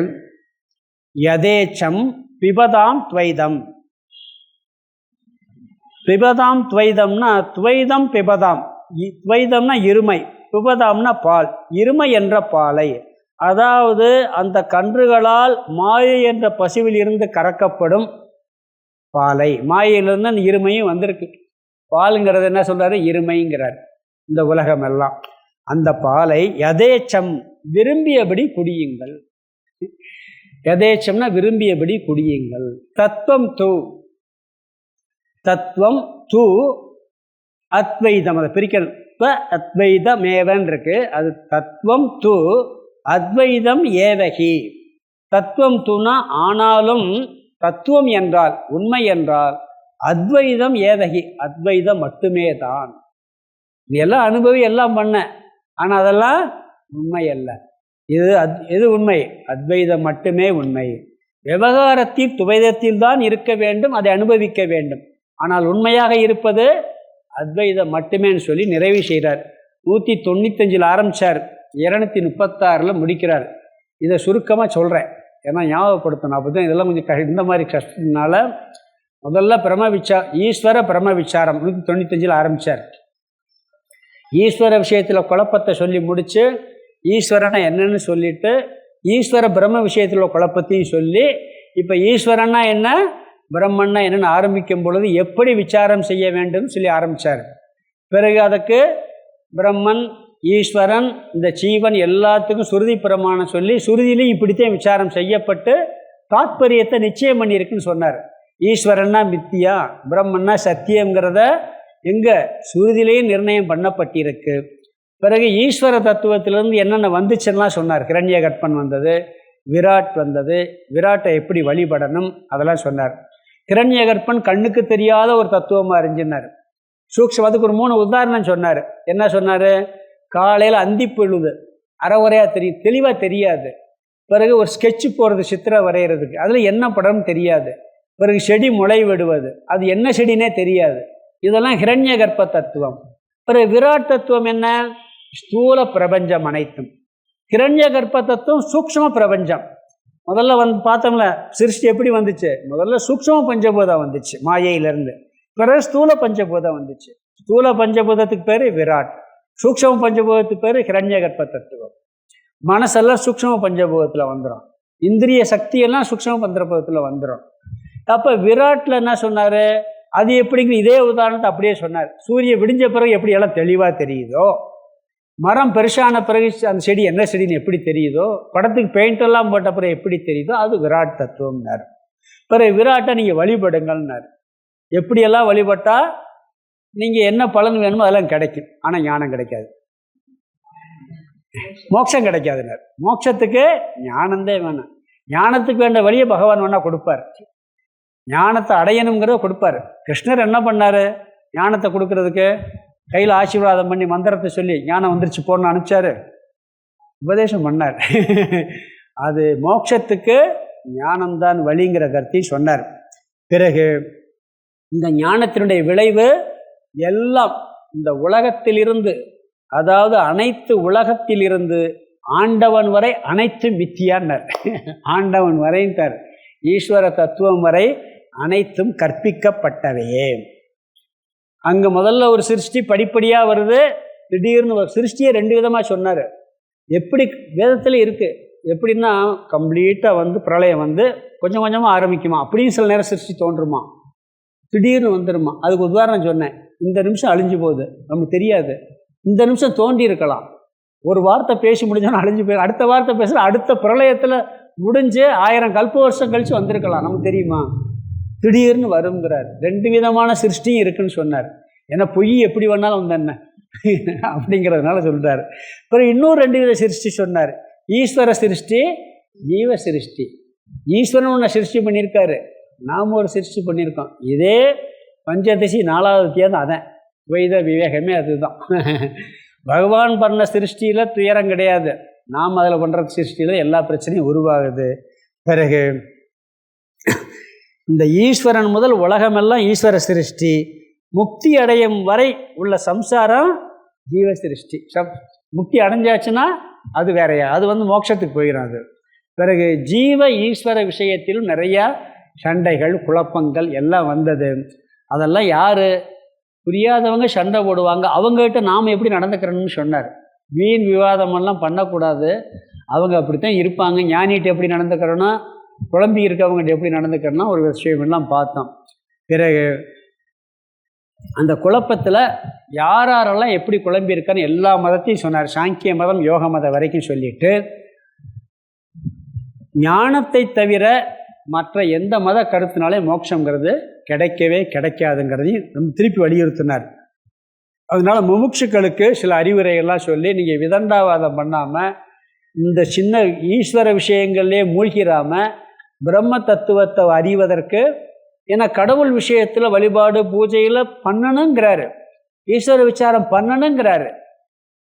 யதேச்சம் பிபதாம் துவைதம். பிபதாம் துவைதம்னா துவைதம் பிபதாம், துவைதம்னா இருமை, பிபதாம்னா பால், இருமை என்ற பாலை. அதாவது அந்த கன்றுகளால் மாயை என்ற பசுவில் இருந்து கறக்கப்படும் பாலை. மாயையிலிருந்து அந்த இருமையும் வந்திருக்கு. பாலுங்கிறது என்ன சொல்றாரு? இருமைங்கிறார். இந்த உலகம் எல்லாம் அந்த பாலை யதேச்சம் விரும்பியபடி குடியுங்கள். யதேச்சம்னா விரும்பியபடி குடியுங்கள். தத்துவம் தூ, தத்துவம் தூ அத்வைதம், அதை பிரிக்கணும். இப்போ அத்வைதமேவன் இருக்கு, அது தத்துவம் தூ அத்வைதம் ஏவகி. தத்துவம் தூனா ஆனாலும், தத்துவம் என்றால் உண்மை என்றால் அத்வைதம் ஏவகி, அத்வைதம் மட்டுமே தான். எல்லாம் அனுபவி, எல்லாம் பண்ண, ஆனால் அதெல்லாம் உண்மை அல்ல. எது உண்மை? அத்வைதம் மட்டுமே உண்மை. விவகாரத்தில் துவைதத்தில் தான் இருக்க வேண்டும், அதை அனுபவிக்க வேண்டும். ஆனால் உண்மையாக இருப்பது அத்வைதம் மட்டுமேன்னு சொல்லி நிறைவு செய்கிறார். 195 ஆரம்பித்தார், 236 முடிக்கிறார். இதை சுருக்கமாக சொல்கிறேன், ஏன்னா ஞாபகப்படுத்தணும். அப்போ தான் இதெல்லாம் கொஞ்சம் இந்த மாதிரி கஷ்டத்தினால முதல்ல ஈஸ்வர பிரம விசாரம் 195 ஆரம்பித்தார். ஈஸ்வர விஷயத்தில் குழப்பத்தை சொல்லி முடித்து, ஈஸ்வரனை என்னன்னு சொல்லிட்டு, ஈஸ்வர பிரம்ம விஷயத்தில் குழப்பத்தையும் சொல்லி, இப்போ ஈஸ்வரன்னா என்ன, பிரம்மன்னா என்னென்னு ஆரம்பிக்கும் பொழுது எப்படி விசாரம் செய்ய வேண்டும் சொல்லி ஆரம்பித்தார். பிறகு அதுக்கு பிரம்மன், ஈஸ்வரன், இந்த ஜீவன் எல்லாத்துக்கும் சுருதி பிரமாணம் சொல்லி, சுருதியிலையும் இப்படித்தான் விசாரம் செய்யப்பட்டு தாத்பரியத்தை நிச்சயம் பண்ணியிருக்குன்னு சொன்னார். ஈஸ்வரன்னா மித்தியா, பிரம்மன்னா சத்தியங்கிறத எங்கே சுருதியிலையும் நிர்ணயம் பண்ணப்பட்டிருக்கு. பிறகு ஈஸ்வர தத்துவத்திலேருந்து என்னென்ன வந்துச்சுன்னா சொன்னார். கிரண்ய கற்பன் வந்தது, விராட் வந்தது, விராட்டை எப்படி வழிபடணும் அதெல்லாம் சொன்னார். கிரண்ய கற்பன் கண்ணுக்கு தெரியாத ஒரு தத்துவமாக அறிஞ்சினார். சூக்ஷ்மம், அதுக்கு ஒரு 3 உதாரணம் சொன்னார். என்ன சொன்னார்? காலையில் அந்தி பொழுது அறவுரையாக தெரியும், தெளிவாக தெரியாது. பிறகு ஒரு ஸ்கெட்சு போகிறது, சித்திரை வரைகிறதுக்கு, அதில் என்ன படம்னு தெரியாது. பிறகு செடி முளை விடுவது, அது என்ன செடினே தெரியாது. இதெல்லாம் ஹிரண்ய கர்ப்ப தத்துவம். பிறகு விராட் தத்துவம் என்ன? ஸ்தூல பிரபஞ்சம் அனைத்தும். ஹிரண்ய கர்ப்ப தத்துவம் சூக்ஷ்ம பிரபஞ்சம். முதல்ல பார்த்தோம்ல, சிருஷ்டி எப்படி வந்துச்சு? முதல்ல சூக்ஷ்ம பஞ்சபூதம் வந்துச்சு மாயையிலேருந்து, பிறகு ஸ்தூல பஞ்சபூதம் வந்துச்சு. ஸ்தூல பஞ்சபூதத்துக்கு பேர் விராட், சூக்ஷ்ம பஞ்சபூதத்துக்கு பேர் ஹிரண்ய கர்ப்ப தத்துவம். மனசெல்லாம் சூக்ஷ்ம பஞ்சபூதத்தில் வந்துடும், இந்திரிய சக்தியெல்லாம் சூக்ஷ்ம பஞ்சபூதத்தில் வந்துடும். அப்போ விராட்டில் என்ன சொன்னார்? அது எப்படிங்கிற இதே உதாரணத்தை அப்படியே சொன்னார். சூரிய விடிஞ்ச பிறகு எப்படி எல்லாம் தெளிவாக தெரியுதோ, மரம் பெருசான பிறகு அந்த செடி என்ன செடின்னு எப்படி தெரியுதோ, படத்துக்கு பெயிண்டெல்லாம் போட்ட பிறகு எப்படி தெரியுதோ, அது விராட் தத்துவம்னார். பிறகு விராட்டை நீங்கள் வழிபடுங்கள்னார். எப்படியெல்லாம் வழிபட்டால் நீங்கள் என்ன பலன் வேணுமோ அதெல்லாம் கிடைக்கும், ஆனால் ஞானம் கிடைக்காது, மோட்சம் கிடைக்காதுன்னார். மோட்சத்துக்கு ஞானந்தே வேணும். ஞானத்துக்கு வேண்ட வழியை பகவான் வேணா கொடுப்பார், ஞானத்தை அடையணுங்கிறத கொடுப்பார். கிருஷ்ணர் என்ன பண்ணார்? ஞானத்தை கொடுக்கறதுக்கு கையில் ஆசீர்வாதம் பண்ணி மந்திரத்தை சொல்லி ஞானம் வந்துருச்சு போன்னு அனுப்பிச்சாரு, உபதேசம் பண்ணார். அது மோட்சத்துக்கு ஞானம்தான் வழிங்கிற கருத்தை சொன்னார். பிறகு இந்த ஞானத்தினுடைய விளைவு எல்லாம் இந்த உலகத்திலிருந்து, அதாவது அனைத்து உலகத்திலிருந்து ஆண்டவன் வரை அனைத்து மித்தியான்னார். ஆண்டவன் வரைந்தார், ஈஸ்வர தத்துவம் வரை அனைத்தும் கற்பிக்கப்பட்டவையே. அங்கே முதல்ல ஒரு சிருஷ்டி படிப்படியாக வருது, திடீர்னு ஒரு சிருஷ்டியை 2 விதமாக சொன்னார். எப்படி வேதத்தில் இருக்குது, எப்படின்னா கம்ப்ளீட்டாக பிரளயம் கொஞ்சம் கொஞ்சமாக ஆரம்பிக்குமா, அப்படியும் சில நேரம் சிருஷ்டி தோன்றுமா, திடீர்னு வந்துடுமா. அதுக்கு உதாரணம் சொன்னேன். இந்த நிமிஷம் அழிஞ்சு போகுது, நமக்கு தெரியாது. இந்த நிமிஷம் தோண்டி இருக்கலாம், ஒரு வார்த்தை பேசி முடிஞ்சோன்னா அழிஞ்சு போய் அடுத்த வார்த்தை பேசுகிற அடுத்த பிரளயத்தில் முடிஞ்சு 1000 கல்ப வருஷம் கழித்து வந்திருக்கலாம், நமக்கு தெரியுமா. திடீர்னு வருங்கிறார். 2 விதமான சிருஷ்டியும் இருக்குன்னு சொன்னார். ஏன்னா பொய் எப்படி வேணாலும் என்ன அப்படிங்கிறதுனால சொல்கிறார். அப்புறம் இன்னும் 2 வித சிருஷ்டி சொன்னார். ஈஸ்வர சிருஷ்டி, ஜீவ சிருஷ்டி. ஈஸ்வரன் ஒன்று சிருஷ்டி பண்ணியிருக்காரு, நாம் ஒரு சிருஷ்டி பண்ணியிருக்கோம். இதே பஞ்சதசி 4வது அத்தியாயம் அதான், துவைத விவேகமே அதுதான். பகவான் பண்ண சிருஷ்டியில் துயரம் கிடையாது, நாம் அதில் பண்ணுற சிருஷ்டியில் எல்லா பிரச்சனையும் உருவாகுது. பிறகு இந்த ஈஸ்வரன் முதல் உலகமெல்லாம் ஈஸ்வர சிருஷ்டி, முக்தி அடையும் வரை உள்ள சம்சாரம் ஜீவ சிருஷ்டி. முக்தி அடைஞ்சாச்சுன்னா அது வேறையா, அது மோட்சத்துக்கு போயிடும். அது பிறகு ஜீவ ஈஸ்வர விஷயத்திலும் நிறையா சண்டைகள் குழப்பங்கள் எல்லாம் வந்தது. அதெல்லாம் யார் புரியாதவங்க சண்டை போடுவாங்க, அவங்ககிட்ட நாம் எப்படி நடந்துக்கிறோன்னு சொன்னார். வீண் விவாதமெல்லாம் பண்ணக்கூடாது, அவங்க அப்படித்தான் இருப்பாங்க. ஞானிகிட்ட எப்படி நடந்துக்கிறோன்னா, குழம்பி இருக்கவங்ககிட்ட எப்படி நடந்துக்கிறோன்னா ஒரு விஷயமெல்லாம் பார்த்தோம். பிறகு அந்த குழப்பத்தில் யாரெல்லாம் எப்படி குழம்பி இருக்கான்னு எல்லா மதத்தையும் சொன்னார். சாங்கிய மதம் யோக மதம் வரைக்கும் சொல்லிட்டு, ஞானத்தை தவிர மற்ற எந்த மத கருத்தினாலே மோட்சங்கிறது கிடைக்கவே கிடைக்காதுங்கிறதையும் திருப்பி வலியுறுத்தினார். அதனால முமுட்சுக்களுக்கு சில அறிவுரைகள்லாம் சொல்லி, நீங்கள் விதண்டாவாதம் பண்ணாமல் இந்த சின்ன ஈஸ்வர விஷயங்கள்லேயே மூழ்கிடாமல் பிரம்ம தத்துவத்தை அறிவதற்கு, ஏன்னா கடவுள் விஷயத்தில் வழிபாடு பூஜையில் பண்ணணுங்கிறாரு, ஈஸ்வர விசாரம் பண்ணணுங்கிறாரு,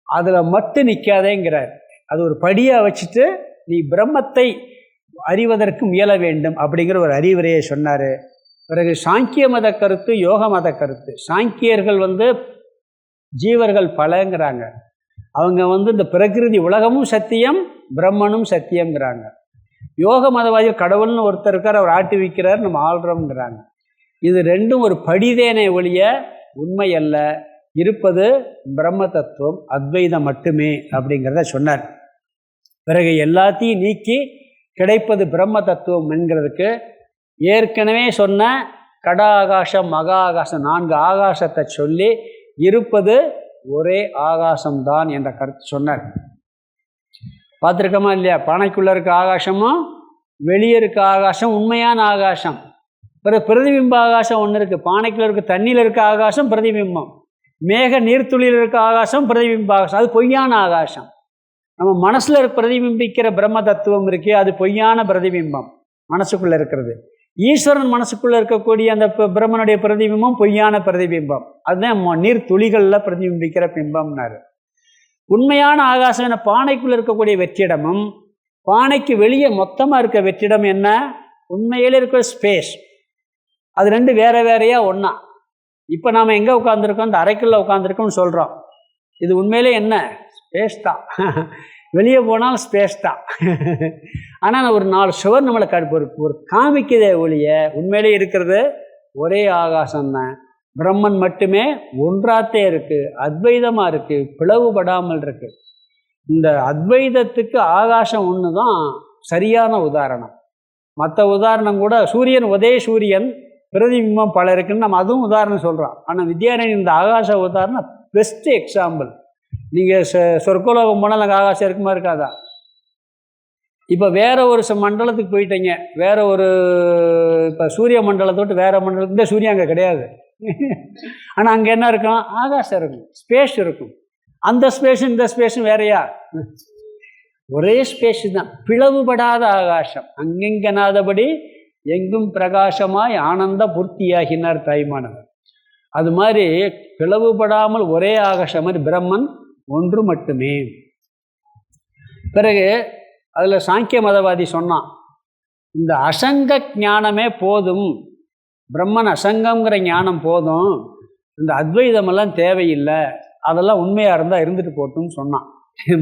அதில் மட்டும் நிற்காதேங்கிறார். அது ஒரு படியாக வச்சுட்டு நீ பிரம்மத்தை அறிவதற்கு முயல வேண்டும் அப்படிங்கிற ஒரு அறிவுரையை சொன்னார். பிறகு சாங்கிய மத கருத்து, யோக மத கருத்து. சாங்கியர்கள் ஜீவர்கள் பலங்கிறாங்க, அவங்க இந்த பிரகிருதி உலகமும் சத்தியம் பிரம்மனும் சத்தியங்கிறாங்க. யோக மதவாதிகள் கடவுள்னு ஒருத்தர் இருக்கார், அவர் ஆட்டி வைக்கிறார், நம்ம ஆள்றோம்ங்கிறாங்க. இது ரெண்டும் ஒரு படிதேனை ஒழிய உண்மை அல்ல. இருப்பது பிரம்ம தத்துவம், அத்வைதம் மட்டுமே அப்படிங்கிறத சொன்னார். பிறகு எல்லாத்தையும் நீக்கி கிடைப்பது பிரம்ம தத்துவம் என்கிறதுக்கு ஏற்கனவே சொன்ன கட ஆகாசம் மகா ஆகாசம் 4 ஆகாசத்தை சொல்லி இருப்பது ஒரே ஆகாசம்தான் என்ற கருத்து சொன்னார். பார்த்துருக்கோமா இல்லையா? பானைக்குள்ளே இருக்க ஆகாசமும் வெளியே இருக்க ஆகாசம் உண்மையான ஆகாசம். பிறகு பிரதிபிம்ப ஆகாசம் ஒன்று இருக்குது. பானைக்குள்ளே இருக்க தண்ணியில் இருக்க ஆகாசம் பிரதிபிம்பம், மேக நீர்த்துளியில் இருக்க ஆகாசம் பிரதிபிம்ப ஆகாசம், அது பொய்யான ஆகாசம். நம்ம மனசில் பிரதிபிம்பிக்கிற பிரம்ம தத்துவம் இருக்கே, அது பொய்யான பிரதிபிம்பம், மனசுக்குள்ளே இருக்கிறது. ஈஸ்வரன் மனசுக்குள்ளே இருக்கக்கூடிய அந்த பிரம்மனுடைய பிரதிபிம்பம் பொய்யான பிரதிபிம்பம், அதுதான் நீர் துளிகளில் பிரதிபிம்பிக்கிற பிம்பம்னாரு. உண்மையான ஆகாசம் என்ன? பானைக்குள்ளே இருக்கக்கூடிய வெற்றிடமும் பானைக்கு வெளியே மொத்தமாக இருக்க வெற்றிடம் என்ன? உண்மையிலே இருக்கிற ஸ்பேஸ். அது ரெண்டு வேற வேறையா ஒன்றா. இப்போ நாம் எங்கே உட்காந்துருக்கோம்? இந்த அறைக்குள்ளே உட்காந்துருக்கோம்னு சொல்கிறோம். இது உண்மையிலே என்ன? ஸ்பேஸ் தான். வெளியே போனால் ஸ்பேஸ் தான். ஆனால் ஒரு 4 சுவர் நம்மளை ஒரு காமிக்குதே ஒழிய உண்மையிலே இருக்கிறது ஒரே ஆகாசம்தான். பிரம்மன் மட்டுமே ஒன்றாத்தே இருக்குது, அத்வைதமாக இருக்குது, பிளவுபடாமல் இருக்குது. இந்த அத்வைதத்துக்கு ஆகாசம் ஒன்று தான் சரியான உதாரணம். மற்ற உதாரணம் கூட சூரியன், ஒரே சூரியன், பிரதிபிம்பம் பல இருக்குன்னு நம்ம அதுவும் உதாரணம் சொல்கிறோம். ஆனால் வித்யாரண்யன் இந்த ஆகாச உதாரணம் பெஸ்ட் எக்ஸாம்பிள். நீங்கள் சொர்க்கலோகம் போனால் அங்கே ஆகாசம் இருக்குமா இருக்காதா? இப்போ வேற ஒரு மண்டலத்துக்கு போயிட்டீங்க, வேற ஒரு இப்போ சூரிய மண்டலத்தோட்டு வேற மண்டலத்துக்கு, இந்த சூரியன் அங்கே கிடையாது. ஆனால் அங்கே என்ன இருக்கும்? ஆகாசம் இருக்கும், ஸ்பேஸ் இருக்கும். அந்த ஸ்பேஸும் இந்த ஸ்பேஸும் வேறையா? ஒரே ஸ்பேஸ் தான், பிளவுபடாத ஆகாசம். அங்கெங்கனாதபடி எங்கும் பிரகாசமாய் ஆனந்த பூர்த்தியாகினார் தாய்மானவர். அது மாதிரி பிளவுபடாமல் ஒரே ஆகாசம் மாதிரி பிரம்மன் ஒன்று மட்டுமே. பிறகு அதில் சாங்கிய மதவாதி சொன்னான், இந்த அசங்க ஞானமே போதும், பிரம்மன் அசங்கங்கிற ஞானம் போதும், இந்த அத்வைதமெல்லாம் தேவையில்லை, அதெல்லாம் உண்மையாக இருந்தால் இருந்துட்டு போட்டும்னு சொன்னான்.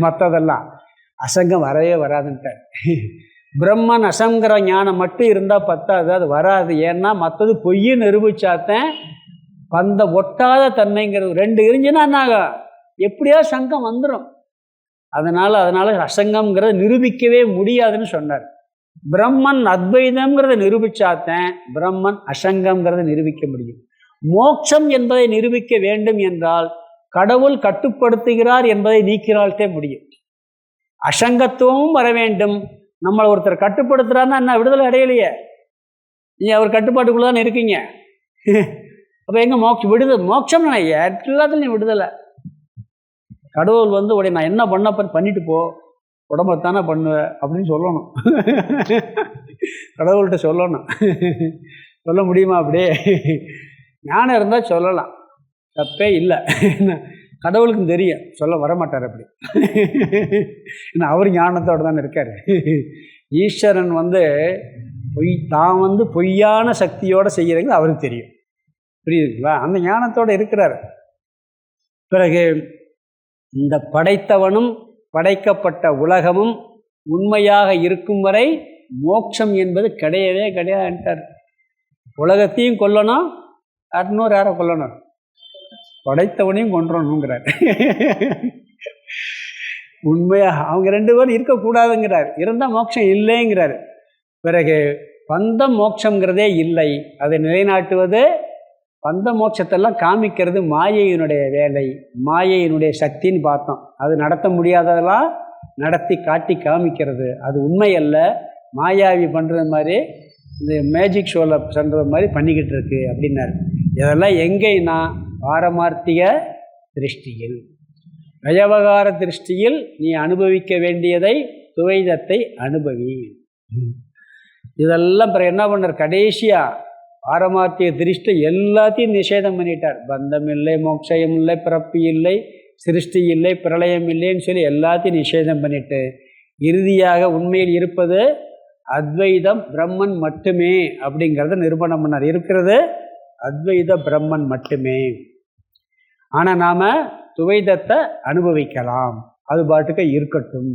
மற்றதெல்லாம் அசங்கம் வரவே வராதுன்ட்டு. பிரம்மன் அசங்கிற ஞானம் மட்டும் இருந்தால் பத்தாது, அது வராது. ஏன்னா மற்றது பொய்யை நிரூபிச்சாத்தேன் அந்த ஒட்டாத தன்மைங்கிறது. 2 இருந்துச்சுன்னா என்னாக எப்படியோ சங்கம் வந்துடும். அதனால் அசங்கம்ங்கிறத நிரூபிக்கவே முடியாதுன்னு சொன்னார். பிரம்மன் அத்வைதம்ங்கிறத நிரூபிச்சாத்தேன் பிரம்மன் அசங்கம்ங்கிறத நிரூபிக்க முடியும். மோட்சம் என்பதை நிரூபிக்க வேண்டும் என்றால் கடவுள் கட்டுப்படுத்துகிறார் என்பதை நீக்கினால்தே முடியும். அசங்கத்துவமும் வர வேண்டும். நம்மளை ஒருத்தர் கட்டுப்படுத்துகிறாருன்னா என்ன, விடுதலை அடையலையே, நீங்கள் அவர் கட்டுப்பாட்டுக்குள்ளே தானே இருக்கீங்க. அப்போ எங்கே மோட்சம் எல்லாத்துலையும் நீ விடுதலை. கடவுள் உடைய நான் என்ன பண்ணிட்டு போ, உடம்பத்தானே பண்ணுவேன் அப்படின்னு சொல்லணும். கடவுள்கிட்ட சொல்லணும். சொல்ல முடியுமா? அப்படியே ஞானம் இருந்தால் சொல்லலாம், தப்பே இல்லை. கடவுளுக்கும் தெரியும், சொல்ல வரமாட்டார் அப்படி. ஏன்னா அவர் ஞானத்தோடு தான் இருக்கார். ஈஸ்வரன் தான் பொய்யான சக்தியோடு செய்கிறீங்க அவருக்கு தெரியும். புரியுதுங்களா? அந்த ஞானத்தோடு இருக்கிறார். பிறகு இந்த படைத்தவனும் படைக்கப்பட்ட உலகமும் உண்மையாக இருக்கும் வரை மோட்சம் என்பது கிடையவே கிடையாதுன்ட்டார். உலகத்தையும் கொல்லணும், இன்னொரு யாரை கொல்லணும், படைத்தவனையும் கொன்றணுங்கிறார். உண்மையாக அவங்க 2 பேரும் இருக்கக்கூடாதுங்கிறார். இருந்தால் மோட்சம் இல்லைங்கிறார். பிறகு பந்த மோட்சங்கிறதே இல்லை, அதை நிலைநாட்டுவது பந்த மோட்சத்தெல்லாம் காமிக்கிறது மாயையினுடைய வேலை, மாயையினுடைய சக்தின்னு பார்த்தோம். அது நடத்த முடியாததெல்லாம் நடத்தி காட்டி காமிக்கிறது. அது உண்மை அல்ல, மாயாவி பண்ணுறது மாதிரி, இந்த மேஜிக் ஷோவில் பண்ணுறது மாதிரி பண்ணிக்கிட்டு இருக்கு அப்படின்னாரு. இதெல்லாம் எங்கேன்னா பாரமார்த்திக திருஷ்டியில், கயவகார திருஷ்டியில் நீ அனுபவிக்க வேண்டியதை துவைதத்தை அனுபவி. இதெல்லாம் பிறகு என்ன பண்ணார், கடைசியாக பாரமார்த்திக திருஷ்டி எல்லாத்தையும் நிஷேதம் பண்ணிட்டார். பந்தம் இல்லை, மோட்சம் இல்லை, பிறப்பு இல்லை, சிருஷ்டி இல்லை, பிரளயம் இல்லைன்னு சொல்லி எல்லாத்தையும் நிஷேதம் பண்ணிட்டு இறுதியாக உண்மையில் இருப்பது அத்வைதம் பிரம்மன் மட்டுமே அப்படிங்கிறத நிரூபணம் பண்ணார். இருக்கிறது அத்வைத பிரம்மன் மட்டுமே. ஆனால் நாம் துவைதத்தை அனுபவிக்கலாம், அது பாட்டுக்கு இருக்கட்டும்.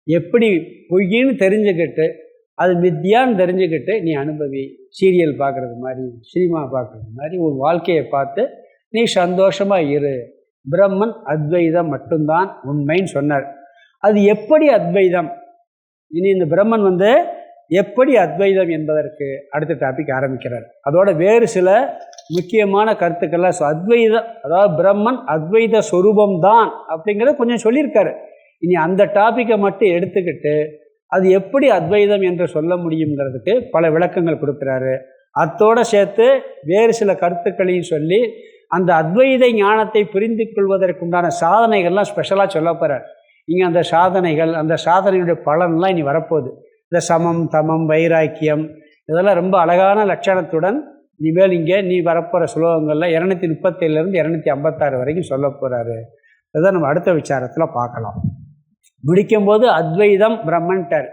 எப்படி பொய்ன்னு தெரிஞ்சுக்கிட்டு அது மித்தியான்னு தெரிஞ்சுக்கிட்டு நீ அனுபவி. சீரியல் பார்க்குறது மாதிரி, சினிமா பார்க்குறது மாதிரி ஒரு வாழ்க்கையை பார்த்து நீ சந்தோஷமாக இரு. பிரம்மன் அத்வைதம் மட்டும்தான் உண்மைன்னு சொன்னார். அது எப்படி அத்வைதம், இனி இந்த பிரம்மன் எப்படி அத்வைதம் என்பதற்கு அடுத்த டாபிக் ஆரம்பிக்கிறார். அதோட வேறு சில முக்கியமான கருத்துக்கள்லாம் அத்வைதம், அதாவது பிரம்மன் அத்வைத சொரூபம்தான் அப்படிங்கிறத கொஞ்சம் சொல்லியிருக்காரு. இனி அந்த டாப்பிக்கை மட்டும் எடுத்துக்கிட்டு அது எப்படி அத்வைதம் என்று சொல்ல முடியுங்கிறதுக்கு பல விளக்கங்கள் கொடுக்குறாரு. அத்தோடு சேர்த்து வேறு சில கருத்துக்களையும் சொல்லி அந்த அத்வைத ஞானத்தை புரிந்து கொள்வதற்குண்டான சாதனைகள்லாம் ஸ்பெஷலாக சொல்ல போகிறார். இங்கே அந்த சாதனைகள், அந்த சாதனையுடைய பலன்லாம் இனி வரப்போகுது. இந்த சமம், தமம், வைராக்கியம், இதெல்லாம் ரொம்ப அழகான லட்சணத்துடன் இனிமேல் இங்கே நீ வரப்போகிற ஸ்லோகங்களில் 237 256 வரைக்கும் சொல்ல போகிறாரு. அதுதான் நம்ம அடுத்த விசாரத்தில் பார்க்கலாம். முடிக்கும்போது அத்வைதம் பிரம்மன்ட்டார்.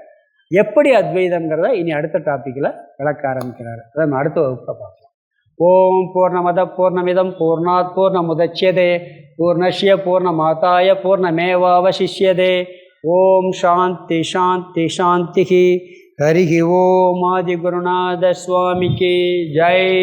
எப்படி அத்வைதம்ங்கிறத இனி அடுத்த டாப்பிக்கில் விளக்க ஆரம்பிக்கிறார். அதை நம்ம அடுத்த வகுப்பை பார்க்கலாம். ஓம் பூர்ணமத பூர்ணமிதம் பூர்ணாத் பூர்ணமுதச்யதே பூர்ணஸ்ய பூர்ணமாதாய பூர்ணமேவாவசிஷ்யதே. ஓம் சாந்தி சாந்தி சாந்தி. ஹரி ஓம். ஆதி குருநாத சுவாமிக்கு ஜெய்.